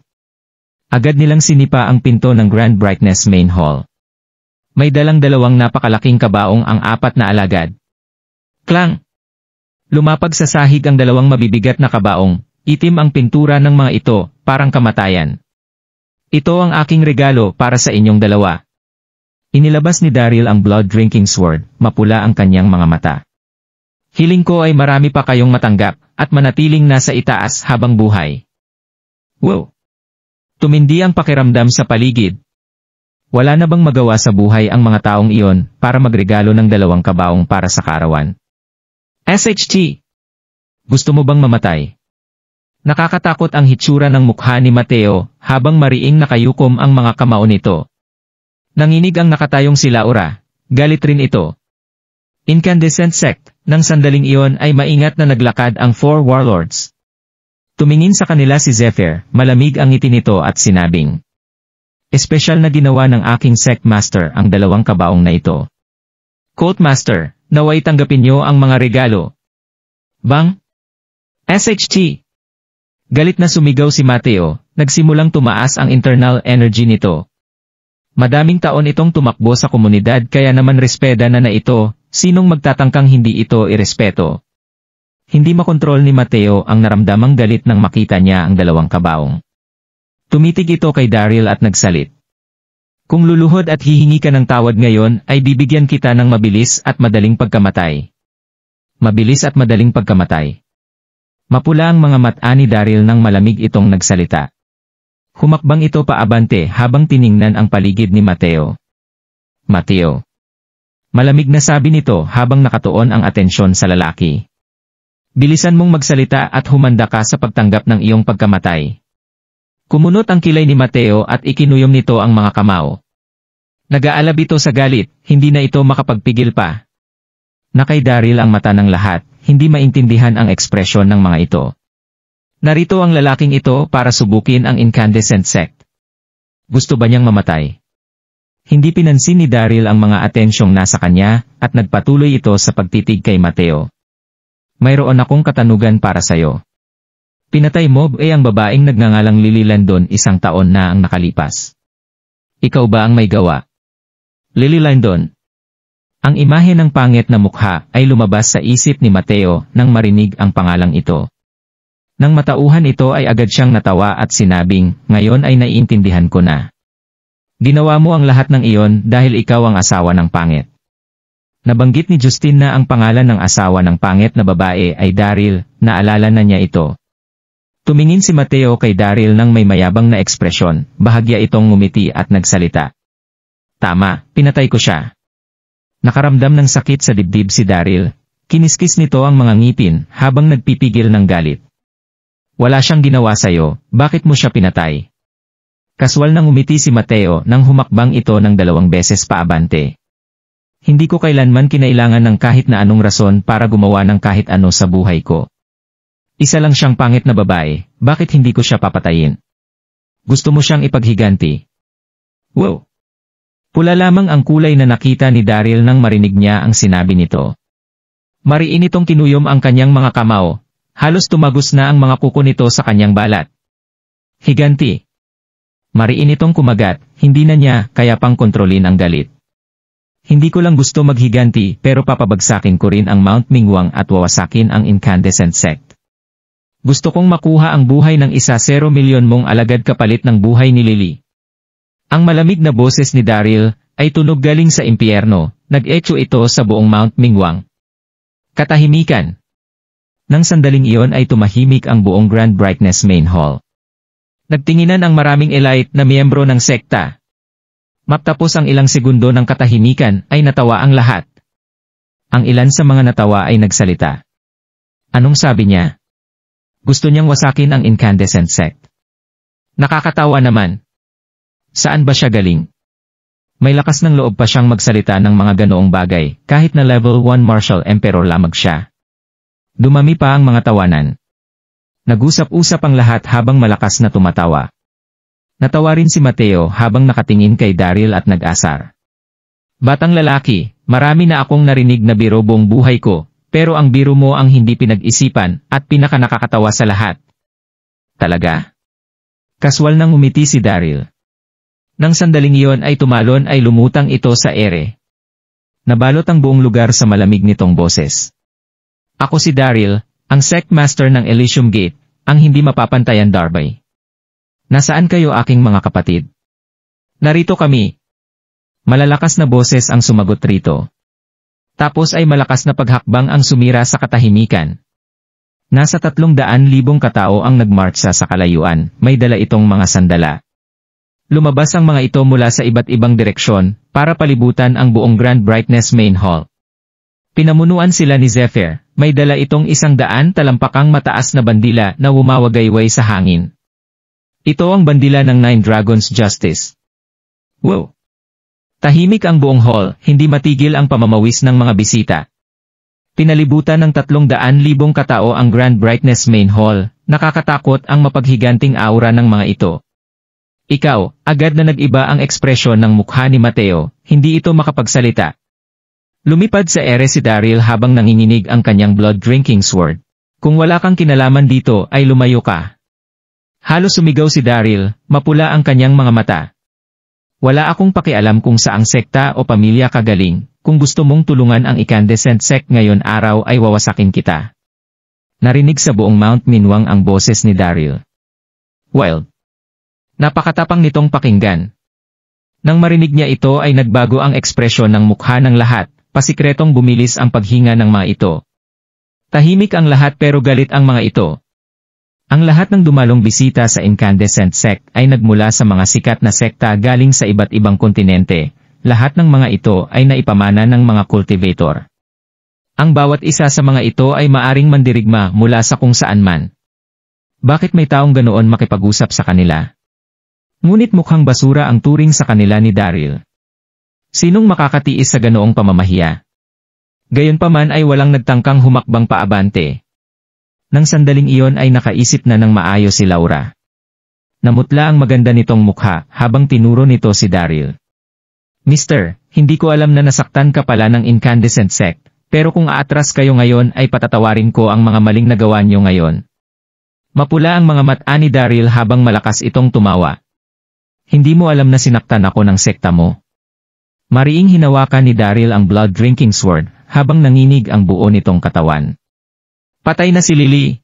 Agad nilang sinipa ang pinto ng Grand Brightness Main Hall. May dalang dalawang napakalaking kabaong ang apat na alagad. Klang! Lumapag sa sahig ang dalawang mabibigat na kabaong, itim ang pintura ng mga ito, parang kamatayan. Ito ang aking regalo para sa inyong dalawa. Inilabas ni Daryl ang blood-drinking sword, mapula ang kanyang mga mata. Hiling ko ay marami pa kayong matanggap, at manatiling nasa itaas habang buhay. Wow! Tumindi ang pakiramdam sa paligid. Wala na bang magawa sa buhay ang mga taong iyon para magregalo ng dalawang kabaong para sa kaarawan? SHT! Gusto mo bang mamatay? Nakakatakot ang hitsura ng mukha ni Mateo habang mariing nakayukom ang mga kamao nito. Nanginig ang nakatayong si Laura. Galit rin ito. Incandescent Sect, nang sandaling iyon ay maingat na naglakad ang 4 warlords. Tumingin sa kanila si Zephyr, malamig ang ngiti nito at sinabing, Espesyal na ginawa ng aking sect master ang 2 kabaong na ito. Cult Master, naway tanggapin niyo ang mga regalo. Bang! SHT! Galit na sumigaw si Mateo, nagsimulang tumaas ang internal energy nito. Madaming taon itong tumakbo sa komunidad kaya naman respeda na ito, sinong magtatangkang hindi ito irespeto. Hindi makontrol ni Mateo ang naramdamang galit nang makita niya ang 2 kabaong. Tumitig ito kay Daryl at nagsalit. Kung luluhod at hihingi ka ng tawad ngayon ay bibigyan kita ng mabilis at madaling pagkamatay. Mabilis at madaling pagkamatay. Mapula ang mga mata ni Daryl nang malamig itong nagsalita. Humakbang ito paabante habang tiningnan ang paligid ni Mateo. Mateo. Malamig na sabi nito habang nakatuon ang atensyon sa lalaki. Bilisan mong magsalita at humanda ka sa pagtanggap ng iyong pagkamatay. Kumunot ang kilay ni Mateo at ikinuyom nito ang mga kamao. Nag-aalab ito sa galit, hindi na ito makapagpigil pa. Nakay Daryl ang mata ng lahat, hindi maintindihan ang ekspresyon ng mga ito. Narito ang lalaking ito para subukin ang incandescent sect. Gusto ba niyang mamatay? Hindi pinansin ni Daryl ang mga atensyong nasa kanya, at nagpatuloy ito sa pagtitig kay Mateo. Mayroon akong katanungan para sayo. Pinatay mo ang babaeng nagngangalang Lily Landon 1 taon na ang nakalipas. Ikaw ba ang may gawa? Lily Landon. Ang imahe ng pangit na mukha ay lumabas sa isip ni Mateo nang marinig ang pangalang ito. Nang matauhan ito ay agad siyang natawa at sinabing, ngayon ay naiintindihan ko na. Ginawa mo ang lahat ng iyon dahil ikaw ang asawa ng pangit. Nabanggit ni Justin na ang pangalan ng asawa ng pangit na babae ay Daryl, naalala na niya ito. Tumingin si Mateo kay Daryl nang may mayabang na ekspresyon, bahagya itong ngumiti at nagsalita. Tama, pinatay ko siya. Nakaramdam ng sakit sa dibdib si Daryl, kiniskis nito ang mga ngipin habang nagpipigil ng galit. Wala siyang ginawa sa'yo, bakit mo siya pinatay? Kaswal nang ngumiti si Mateo nang humakbang ito ng 2 beses paabante. Hindi ko kailanman kinailangan ng kahit na anong rason para gumawa ng kahit ano sa buhay ko. Isa lang siyang pangit na babae, bakit hindi ko siya papatayin? Gusto mo siyang ipaghiganti? Wow! Pula lamang ang kulay na nakita ni Daryl nang marinig niya ang sinabi nito. Mariin itong kinuyom ang kanyang mga kamao, halos tumagos na ang mga kuko nito sa kanyang balat. Higanti! Mariin itong kumagat, hindi na niya kaya pang kontrolin ang galit. Hindi ko lang gusto maghiganti pero papabagsakin ko rin ang Mount Mingwang at wawasakin ang incandescent sect. Gusto kong makuha ang buhay ng 1 milyon mong alagad kapalit ng buhay ni Lily. Ang malamig na boses ni Daryl ay tunog galing sa impyerno, nag-echo ito sa buong Mount Mingwang. Katahimikan. Nang sandaling iyon ay tumahimik ang buong Grand Brightness Main Hall. Nagtinginan ang maraming elite na miyembro ng sekta. Matapos ang ilang segundo ng katahimikan ay natawa ang lahat. Ang ilan sa mga natawa ay nagsalita. Anong sabi niya? Gusto niyang wasakin ang incandescent sect. Nakakatawa naman. Saan ba siya galing? May lakas ng loob pa siyang magsalita ng mga ganoong bagay, kahit na level 1 Martial Emperor lamang siya. Dumami pa ang mga tawanan. Nag-usap-usap ang lahat habang malakas na tumatawa. Natawa rin si Mateo habang nakatingin kay Daryl at nag-asar. Batang lalaki, marami na akong narinig na biro buong buhay ko, pero ang biro mo ang hindi pinag-isipan at pinakanakakatawa sa lahat. Talaga? Kaswal nang umiti si Daryl. Nang sandaling iyon ay tumalon ay lumutang ito sa ere. Nabalot ang buong lugar sa malamig nitong boses. Ako si Daryl, ang sect master ng Elysium Gate, ang hindi mapapantayan Darby. Nasaan kayo aking mga kapatid? Narito kami. Malalakas na boses ang sumagot rito. Tapos ay malakas na paghakbang ang sumira sa katahimikan. Nasa 300,000 katao ang nagmarcha sa kalayuan, may dala itong mga sandala. Lumabas ang mga ito mula sa iba't ibang direksyon, para palibutan ang buong Grand Brightness Main Hall. Pinamunuan sila ni Zephyr, may dala itong 100 talampakang mataas na bandila na wumawagayway sa hangin. Ito ang bandila ng 9 Dragons Justice. Wow! Tahimik ang buong hall, hindi matigil ang pamamawis ng mga bisita. Pinalibutan ng 300,000 katao ang Grand Brightness Main Hall, nakakatakot ang mapaghiganting aura ng mga ito. Ikaw, agad na nag-iba ang ekspresyon ng mukha ni Mateo, hindi ito makapagsalita. Lumipad sa ere si Daryl habang nanginginig ang kanyang blood-drinking sword. Kung wala kang kinalaman dito ay lumayo ka. Halos sumigaw si Daryl, mapula ang kanyang mga mata. Wala akong pakialam kung saang sekta o pamilya ka galing, kung gusto mong tulungan ang incandescent sect ngayon araw ay wawasakin kita. Narinig sa buong Mount Minwang ang boses ni Daryl. Wild. Napakatapang nitong pakinggan. Nang marinig niya ito ay nagbago ang ekspresyon ng mukha ng lahat, pasikretong bumilis ang paghinga ng mga ito. Tahimik ang lahat pero galit ang mga ito. Ang lahat ng dumalong bisita sa incandescent sect ay nagmula sa mga sikat na sekta galing sa iba't ibang kontinente. Lahat ng mga ito ay naipamana ng mga cultivator. Ang bawat isa sa mga ito ay maaring mandirigma mula sa kung saan man. Bakit may taong ganoon makipag-usap sa kanila? Ngunit mukhang basura ang turing sa kanila ni Daryl. Sinong makakatiis sa ganoong pamamahiya? Gayunpaman ay walang nagtangkang humakbang paabante. Nang sandaling iyon ay nakaisip na ng maayos si Laura. Namutla ang maganda nitong mukha habang tinuro nito si Daryl. Mister, hindi ko alam na nasaktan ka pala ng incandescent sect, pero kung aatras kayo ngayon ay patatawarin ko ang mga maling nagawa niyo ngayon. Mapula ang mga mata ni Daryl habang malakas itong tumawa. Hindi mo alam na sinaktan ako ng sekta mo. Mariing hinawakan ni Daryl ang blood-drinking sword, habang nanginig ang buo nitong katawan. Patay na si Lily.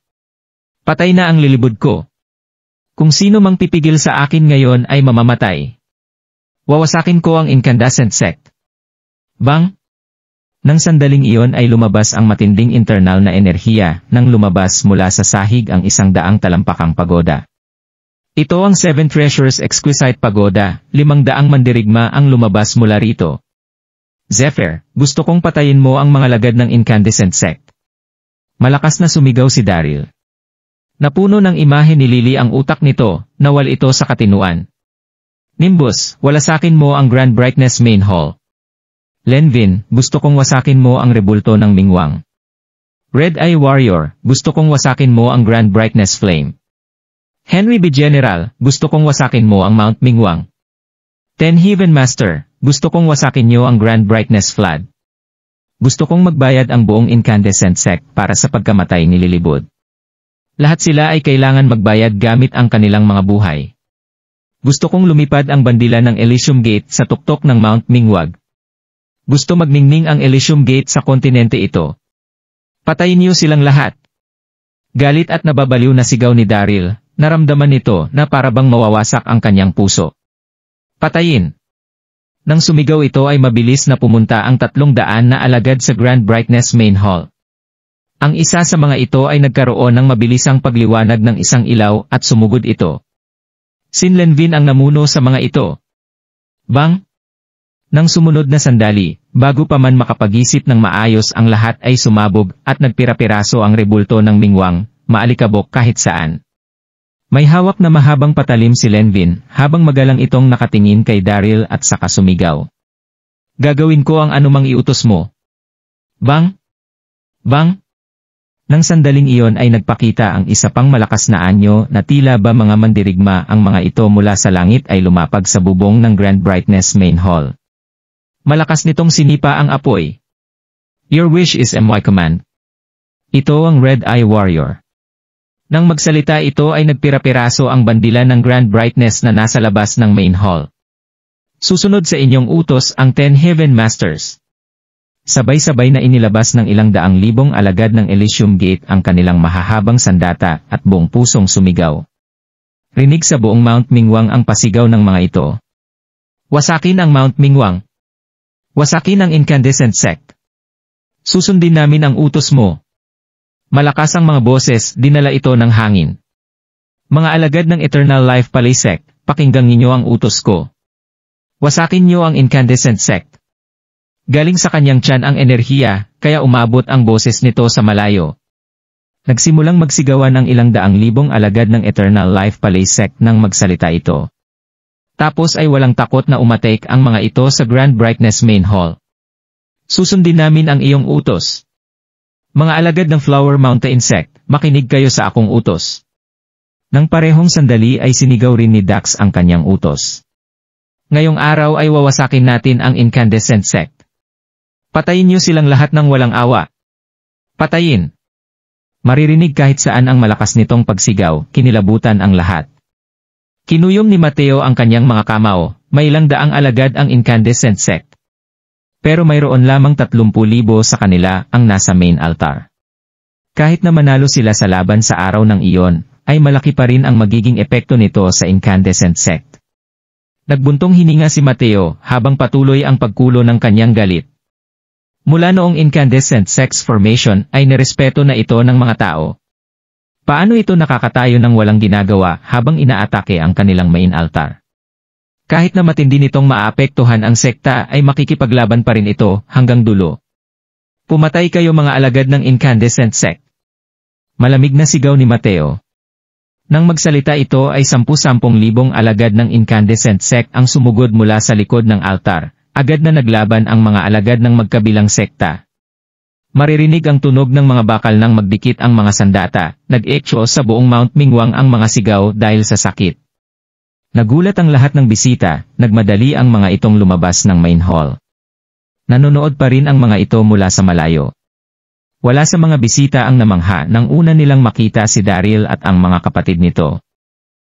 Patay na ang lilibod ko. Kung sino mang pipigil sa akin ngayon ay mamamatay. Wawasakin ko ang incandescent sect. Bang! Nang sandaling iyon ay lumabas ang matinding internal na enerhiya, nang lumabas mula sa sahig ang 100 talampakang pagoda. Ito ang 7 Treasures Exquisite Pagoda, 500 mandirigma ang lumabas mula rito. Zephyr, gusto kong patayin mo ang mga lagad ng incandescent sect. Malakas na sumigaw si Daryl. Napuno ng imahe ni Lily ang utak nito, nawal ito sa katinuan. Nimbus, walasakin mo ang Grand Brightness Main Hall. Lenvin, gusto kong wasakin mo ang rebulto ng Mingwang. Red Eye Warrior, gusto kong wasakin mo ang Grand Brightness Flame. Henry B. General, gusto kong wasakin mo ang Mount Mingwang. Ten Heaven Master, gusto kong wasakin niyo ang Grand Brightness Flood. Gusto kong magbayad ang buong incandescent sect para sa pagkamatay ni Lilibod. Lahat sila ay kailangan magbayad gamit ang kanilang mga buhay. Gusto kong lumipad ang bandila ng Elysium Gate sa tuktok ng Mount Mingwag. Gusto magningning ang Elysium Gate sa kontinente ito. Patayin niyo silang lahat. Galit at nababaliw na sigaw ni Daryl, naramdaman nito na parabang mawawasak ang kanyang puso. Patayin! Nang sumigaw ito ay mabilis na pumunta ang 300 na alagad sa Grand Brightness Main Hall. Ang isa sa mga ito ay nagkaroon ng mabilisang pagliwanag ng isang ilaw at sumugod ito. Si Lenvin ang namuno sa mga ito. Bang! Nang sumunod na sandali, bago pa man makapag-isip ng maayos ang lahat ay sumabog at nagpira-piraso ang rebulto ng Mingwang, maalikabok kahit saan. May hawak na mahabang patalim si Lenvin habang magalang itong nakatingin kay Daryl at saka sumigaw. Gagawin ko ang anumang iutos mo. Bang! Bang! Nang sandaling iyon ay nagpakita ang isa pang malakas na anyo na tila ba mga mandirigma ang mga ito mula sa langit ay lumapag sa bubong ng Grand Brightness Main Hall. Malakas nitong sinipa ang apoy. Your wish is my command. Ito ang Red Eye Warrior. Nang magsalita ito ay nagpira-piraso ang bandila ng Grand Brightness na nasa labas ng Main Hall. Susunod sa inyong utos ang 10 Heaven Masters. Sabay-sabay na inilabas ng 200,000 alagad ng Elysium Gate ang kanilang mahahabang sandata at buong pusong sumigaw. Rinig sa buong Mount Mingwang ang pasigaw ng mga ito. Wasakin ang Mount Mingwang. Wasakin ang incandescent sect. Susundin namin ang utos mo. Malakas ang mga boses, dinala ito ng hangin. Mga alagad ng Eternal Life Palace Sect, pakinggan ninyo ang utos ko. Wasakin niyo ang incandescent sect. Galing sa kanyang tiyan ang enerhiya, kaya umabot ang boses nito sa malayo. Nagsimulang magsigawan ang 200,000 alagad ng Eternal Life Palace Sect nang magsalita ito. Tapos ay walang takot na umatek ang mga ito sa Grand Brightness Main Hall. Susundin namin ang iyong utos. Mga alagad ng Flower Mountain Sect, makinig kayo sa akong utos. Nang parehong sandali ay sinigaw rin ni Dax ang kanyang utos. Ngayong araw ay wawasakin natin ang incandescent sect. Patayin niyo silang lahat ng walang awa. Patayin! Maririnig kahit saan ang malakas nitong pagsigaw, kinilabutan ang lahat. Kinuyom ni Mateo ang kanyang mga kamao, may ilang daang alagad ang incandescent sect. Pero mayroon lamang 30,000 sa kanila ang nasa main altar. Kahit na manalo sila sa laban sa araw ng iyon, ay malaki pa rin ang magiging epekto nito sa incandescent sect. Nagbuntong hininga si Mateo habang patuloy ang pagkulo ng kanyang galit. Mula noong incandescent sex formation ay nirespeto na ito ng mga tao. Paano ito nakakatayo ng walang ginagawa habang inaatake ang kanilang main altar? Kahit na matindi nitong maapektuhan ang sekta ay makikipaglaban pa rin ito hanggang dulo. Pumatay kayo mga alagad ng incandescent sect. Malamig na sigaw ni Mateo. Nang magsalita ito ay 10,000 alagad ng incandescent sect ang sumugod mula sa likod ng altar. Agad na naglaban ang mga alagad ng magkabilang sekta. Maririnig ang tunog ng mga bakal nang magdikit ang mga sandata, nag-echo sa buong Mount Mingwang ang mga sigaw dahil sa sakit. Nagulat ang lahat ng bisita, nagmadali ang mga itong lumabas ng main hall. Nanonood pa rin ang mga ito mula sa malayo. Wala sa mga bisita ang namangha nang una nilang makita si Daryl at ang mga kapatid nito.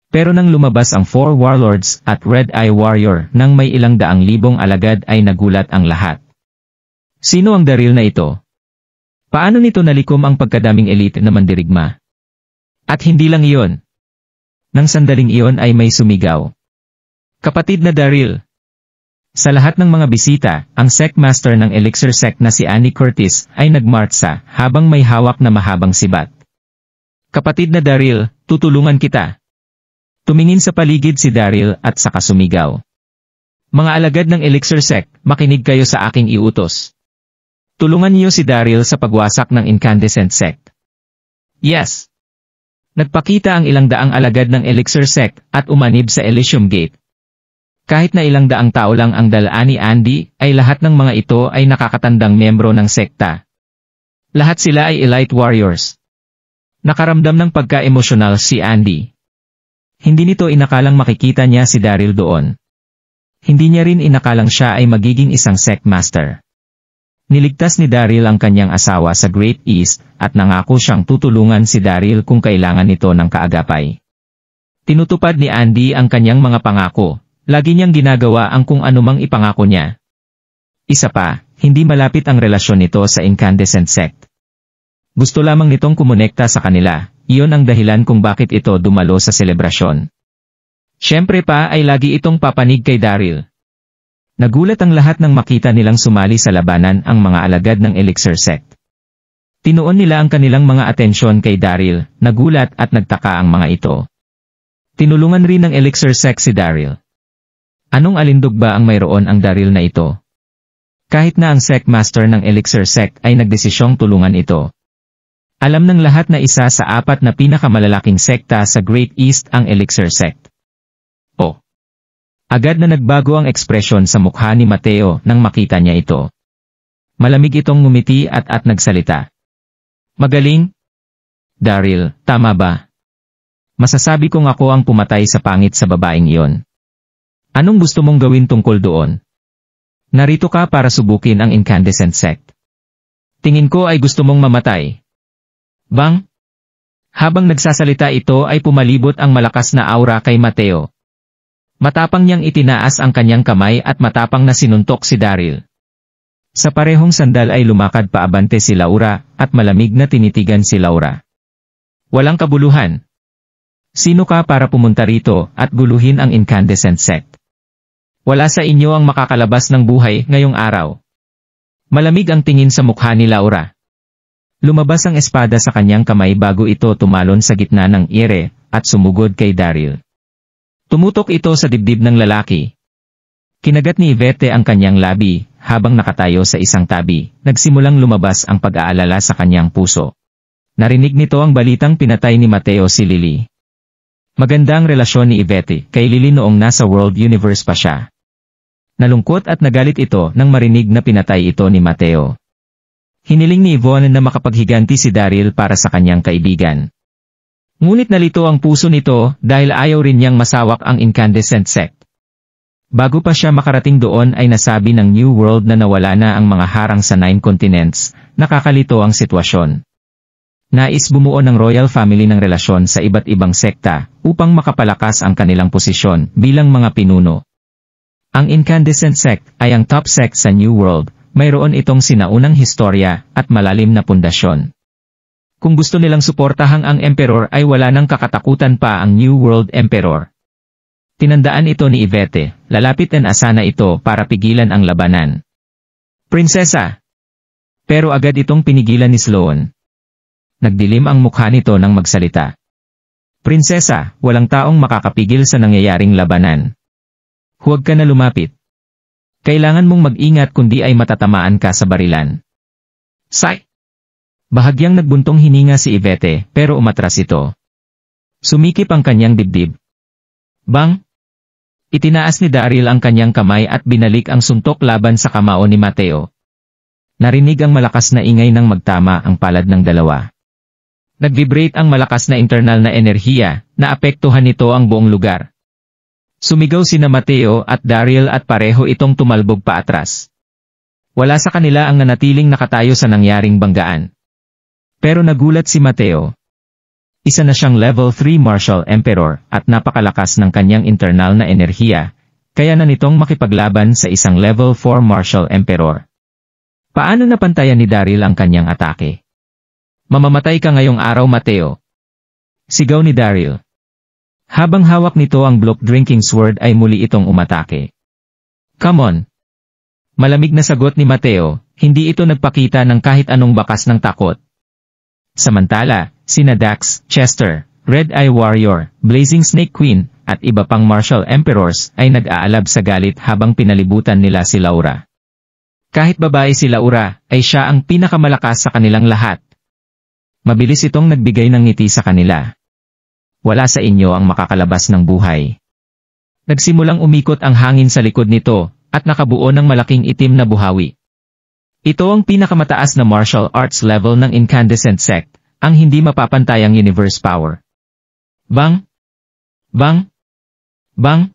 Pero nang lumabas ang 4 warlords at Red Eye Warrior nang may ilang daang libong alagad ay nagulat ang lahat. Sino ang Daryl na ito? Paano nito nalikom ang pagkadaming elite na mandirigma? At hindi lang iyon. Nang sandaling iyon ay may sumigaw. Kapatid na Daryl. Sa lahat ng mga bisita, ang sect master ng Elixir sect na si Annie Curtis ay nagmartsa habang may hawak na mahabang sibat. Kapatid na Daryl, tutulungan kita. Tumingin sa paligid si Daryl at saka sumigaw. Mga alagad ng Elixir sect, makinig kayo sa aking iutos. Tulungan niyo si Daryl sa pagwasak ng incandescent sect. Yes! Nagpakita ang ilang daang alagad ng Elixir sect at umanib sa Elysium Gate. Kahit na ilang daang tao lang ang dalaan ni Andy, ay lahat ng mga ito ay nakakatandang membro ng sekta. Lahat sila ay elite warriors. Nakaramdam ng pagka-emosyonal si Andy. Hindi nito inakalang makikita niya si Daryl doon. Hindi niya rin inakalang siya ay magiging isang sect master. Niligtas ni Daryl ang kanyang asawa sa Great East at nangako siyang tutulungan si Daryl kung kailangan nito ng kaagapay. Tinutupad ni Andy ang kanyang mga pangako, lagi niyang ginagawa ang kung anumang ipangako niya. Isa pa, hindi malapit ang relasyon nito sa incandescent sect. Gusto lamang nitong kumonekta sa kanila. Iyon ang dahilan kung bakit ito dumalo sa selebrasyon. Siyempre pa ay lagi itong papanig kay Daryl. Nagulat ang lahat nang makita nilang sumali sa labanan ang mga alagad ng Elixir sect. Tinuon nila ang kanilang mga atensyon kay Daryl, nagulat at nagtaka ang mga ito. Tinulungan rin ng Elixir sect si Daryl. Anong alindog ba ang mayroon ang Daryl na ito? Kahit na ang sect master ng Elixir sect ay nagdesisyong tulungan ito. Alam ng lahat na isa sa 4 na pinakamalalaking sekta sa Great East ang Elixir sect. Oh! Agad na nagbago ang ekspresyon sa mukha ni Mateo nang makita niya ito. Malamig itong ngumiti at nagsalita. Magaling? Daryl, tama ba? Masasabi kong ako ang pumatay sa pangit sa babaeng iyon. Anong gusto mong gawin tungkol doon? Narito ka para subukin ang incandescent sect. Tingin ko ay gusto mong mamatay. Bang? Habang nagsasalita ito ay pumalibot ang malakas na aura kay Mateo. Matapang niyang itinaas ang kanyang kamay at matapang na sinuntok si Daryl. Sa parehong sandal ay lumakad paabante si Laura at malamig na tinitigan si Laura. Walang kabuluhan. Sino ka para pumunta rito at guluhin ang incandescent sect? Wala sa inyo ang makakalabas ng buhay ngayong araw. Malamig ang tingin sa mukha ni Laura. Lumabas ang espada sa kanyang kamay bago ito tumalon sa gitna ng ire at sumugod kay Daryl. Tumutok ito sa dibdib ng lalaki. Kinagat ni Yvette ang kanyang labi habang nakatayo sa isang tabi, nagsimulang lumabas ang pag-aalala sa kanyang puso. Narinig nito ang balitang pinatay ni Mateo si Lily. Maganda ang relasyon ni Yvette kay Lily noong nasa World Universe pa siya. Nalungkot at nagalit ito nang marinig na pinatay ito ni Mateo. Hiniling ni Yvonne na makapaghiganti si Daryl para sa kanyang kaibigan. Ngunit nalito ang puso nito dahil ayaw rin niyang masawak ang incandescent sect. Bago pa siya makarating doon ay nasabi ng New World na nawala na ang mga harang sa 9 continents. Nakakalito ang sitwasyon. Nais bumuo ng royal family ng relasyon sa iba't ibang sekta upang makapalakas ang kanilang posisyon bilang mga pinuno. Ang incandescent sect ay ang top sect sa New World. Mayroon itong sinaunang historya at malalim na pundasyon. Kung gusto nilang suportahan ang Emperor ay wala nang kakatakutan pa ang New World Emperor. Tinandaan ito ni Yvette, lalapit ang asana ito para pigilan ang labanan. Prinsesa! Pero agad itong pinigilan ni Sloan. Nagdilim ang mukha nito nang magsalita. Prinsesa, walang taong makakapigil sa nangyayaring labanan. Huwag ka na lumapit. Kailangan mong mag-ingat kundi ay matatamaan ka sa barilan. Say! Bahagyang nagbuntong hininga si Yvette pero umatras ito. Sumikip ang kanyang dibdib. Bang! Itinaas ni Daryl ang kanyang kamay at binalik ang suntok laban sa kamao ni Mateo. Narinig ang malakas na ingay ng magtama ang palad ng dalawa. Nag-vibrate ang malakas na internal na enerhiya, naapektuhan nito ang buong lugar. Sumigaw sina Mateo at Daryl at pareho itong tumalbog paatras. Wala sa kanila ang nanatiling nakatayo sa nangyaring banggaan. Pero nagulat si Mateo. Isa na siyang level 3 Martial Emperor at napakalakas ng kanyang internal na enerhiya, kaya na nitong makipaglaban sa isang level 4 Martial Emperor. Paano napantayan ni Daryl ang kanyang atake? Mamamatay ka ngayong araw, Mateo. Sigaw ni Daryl. Habang hawak nito ang block drinking sword ay muli itong umatake. Come on! Malamig na sagot ni Mateo, hindi ito nagpakita ng kahit anong bakas ng takot. Samantala, sina Dax, Chester, Red Eye Warrior, Blazing Snake Queen, at iba pang Martial Emperors ay nag-aalab sa galit habang pinalibutan nila si Laura. Kahit babae si Laura, ay siya ang pinakamalakas sa kanilang lahat. Mabilis itong nagbigay ng ngiti sa kanila. Wala sa inyo ang makakalabas ng buhay. Nagsimulang umikot ang hangin sa likod nito, at nakabuo ng malaking itim na buhawi. Ito ang pinakamataas na martial arts level ng incandescent sect, ang hindi mapapantayang universe power. Bang! Bang! Bang!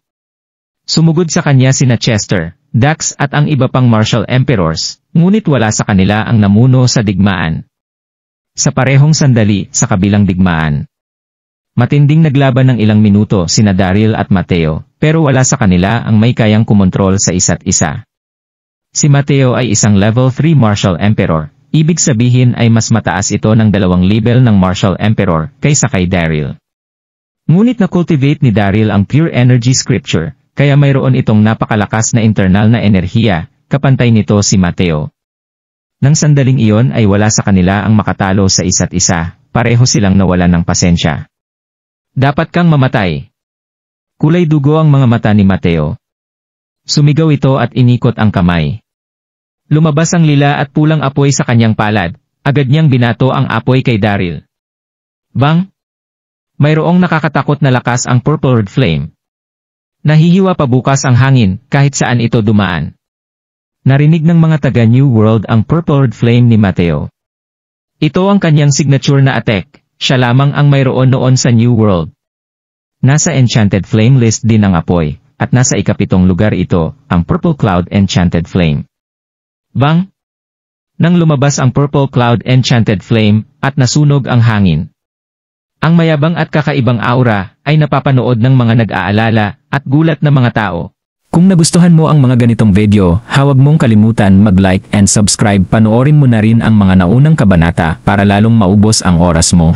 Sumugod sa kanya sina Chester, Dax at ang iba pang Martial Emperors, ngunit wala sa kanila ang namuno sa digmaan. Sa parehong sandali sa kabilang digmaan. Matinding naglaban ng ilang minuto sina Daryl at Mateo, pero wala sa kanila ang may kayang kumontrol sa isa't isa. Si Mateo ay isang level 3 Martial Emperor, ibig sabihin ay mas mataas ito ng 2 level ng Martial Emperor kaysa kay Daryl. Ngunit na-cultivate ni Daryl ang Pure Energy Scripture, kaya mayroon itong napakalakas na internal na enerhiya, kapantay nito si Mateo. Nang sandaling iyon ay wala sa kanila ang makatalo sa isa't isa, pareho silang nawalan ng pasensya. Dapat kang mamatay. Kulay dugo ang mga mata ni Mateo. Sumigaw ito at inikot ang kamay. Lumabas ang lila at pulang apoy sa kanyang palad, agad niyang binato ang apoy kay Daryl. Bang! Mayroong nakakatakot na lakas ang Purple Red Flame. Nahihiwa pa bukas ang hangin kahit saan ito dumaan. Narinig ng mga taga New World ang Purple Red Flame ni Mateo. Ito ang kanyang signature na attack, siya lamang ang mayroon noon sa New World. Nasa Enchanted Flame list din ang apoy, at nasa ikapitong lugar ito, ang Purple Cloud Enchanted Flame. Bang! Nang lumabas ang Purple Cloud Enchanted Flame, at nasunog ang hangin. Ang mayabang at kakaibang aura, ay napapanood ng mga nag-aalala, at gulat na mga tao. Kung nagustuhan mo ang mga ganitong video, huwag mong kalimutan mag-like and subscribe. Panoorin mo na rin ang mga naunang kabanata para lalong maubos ang oras mo.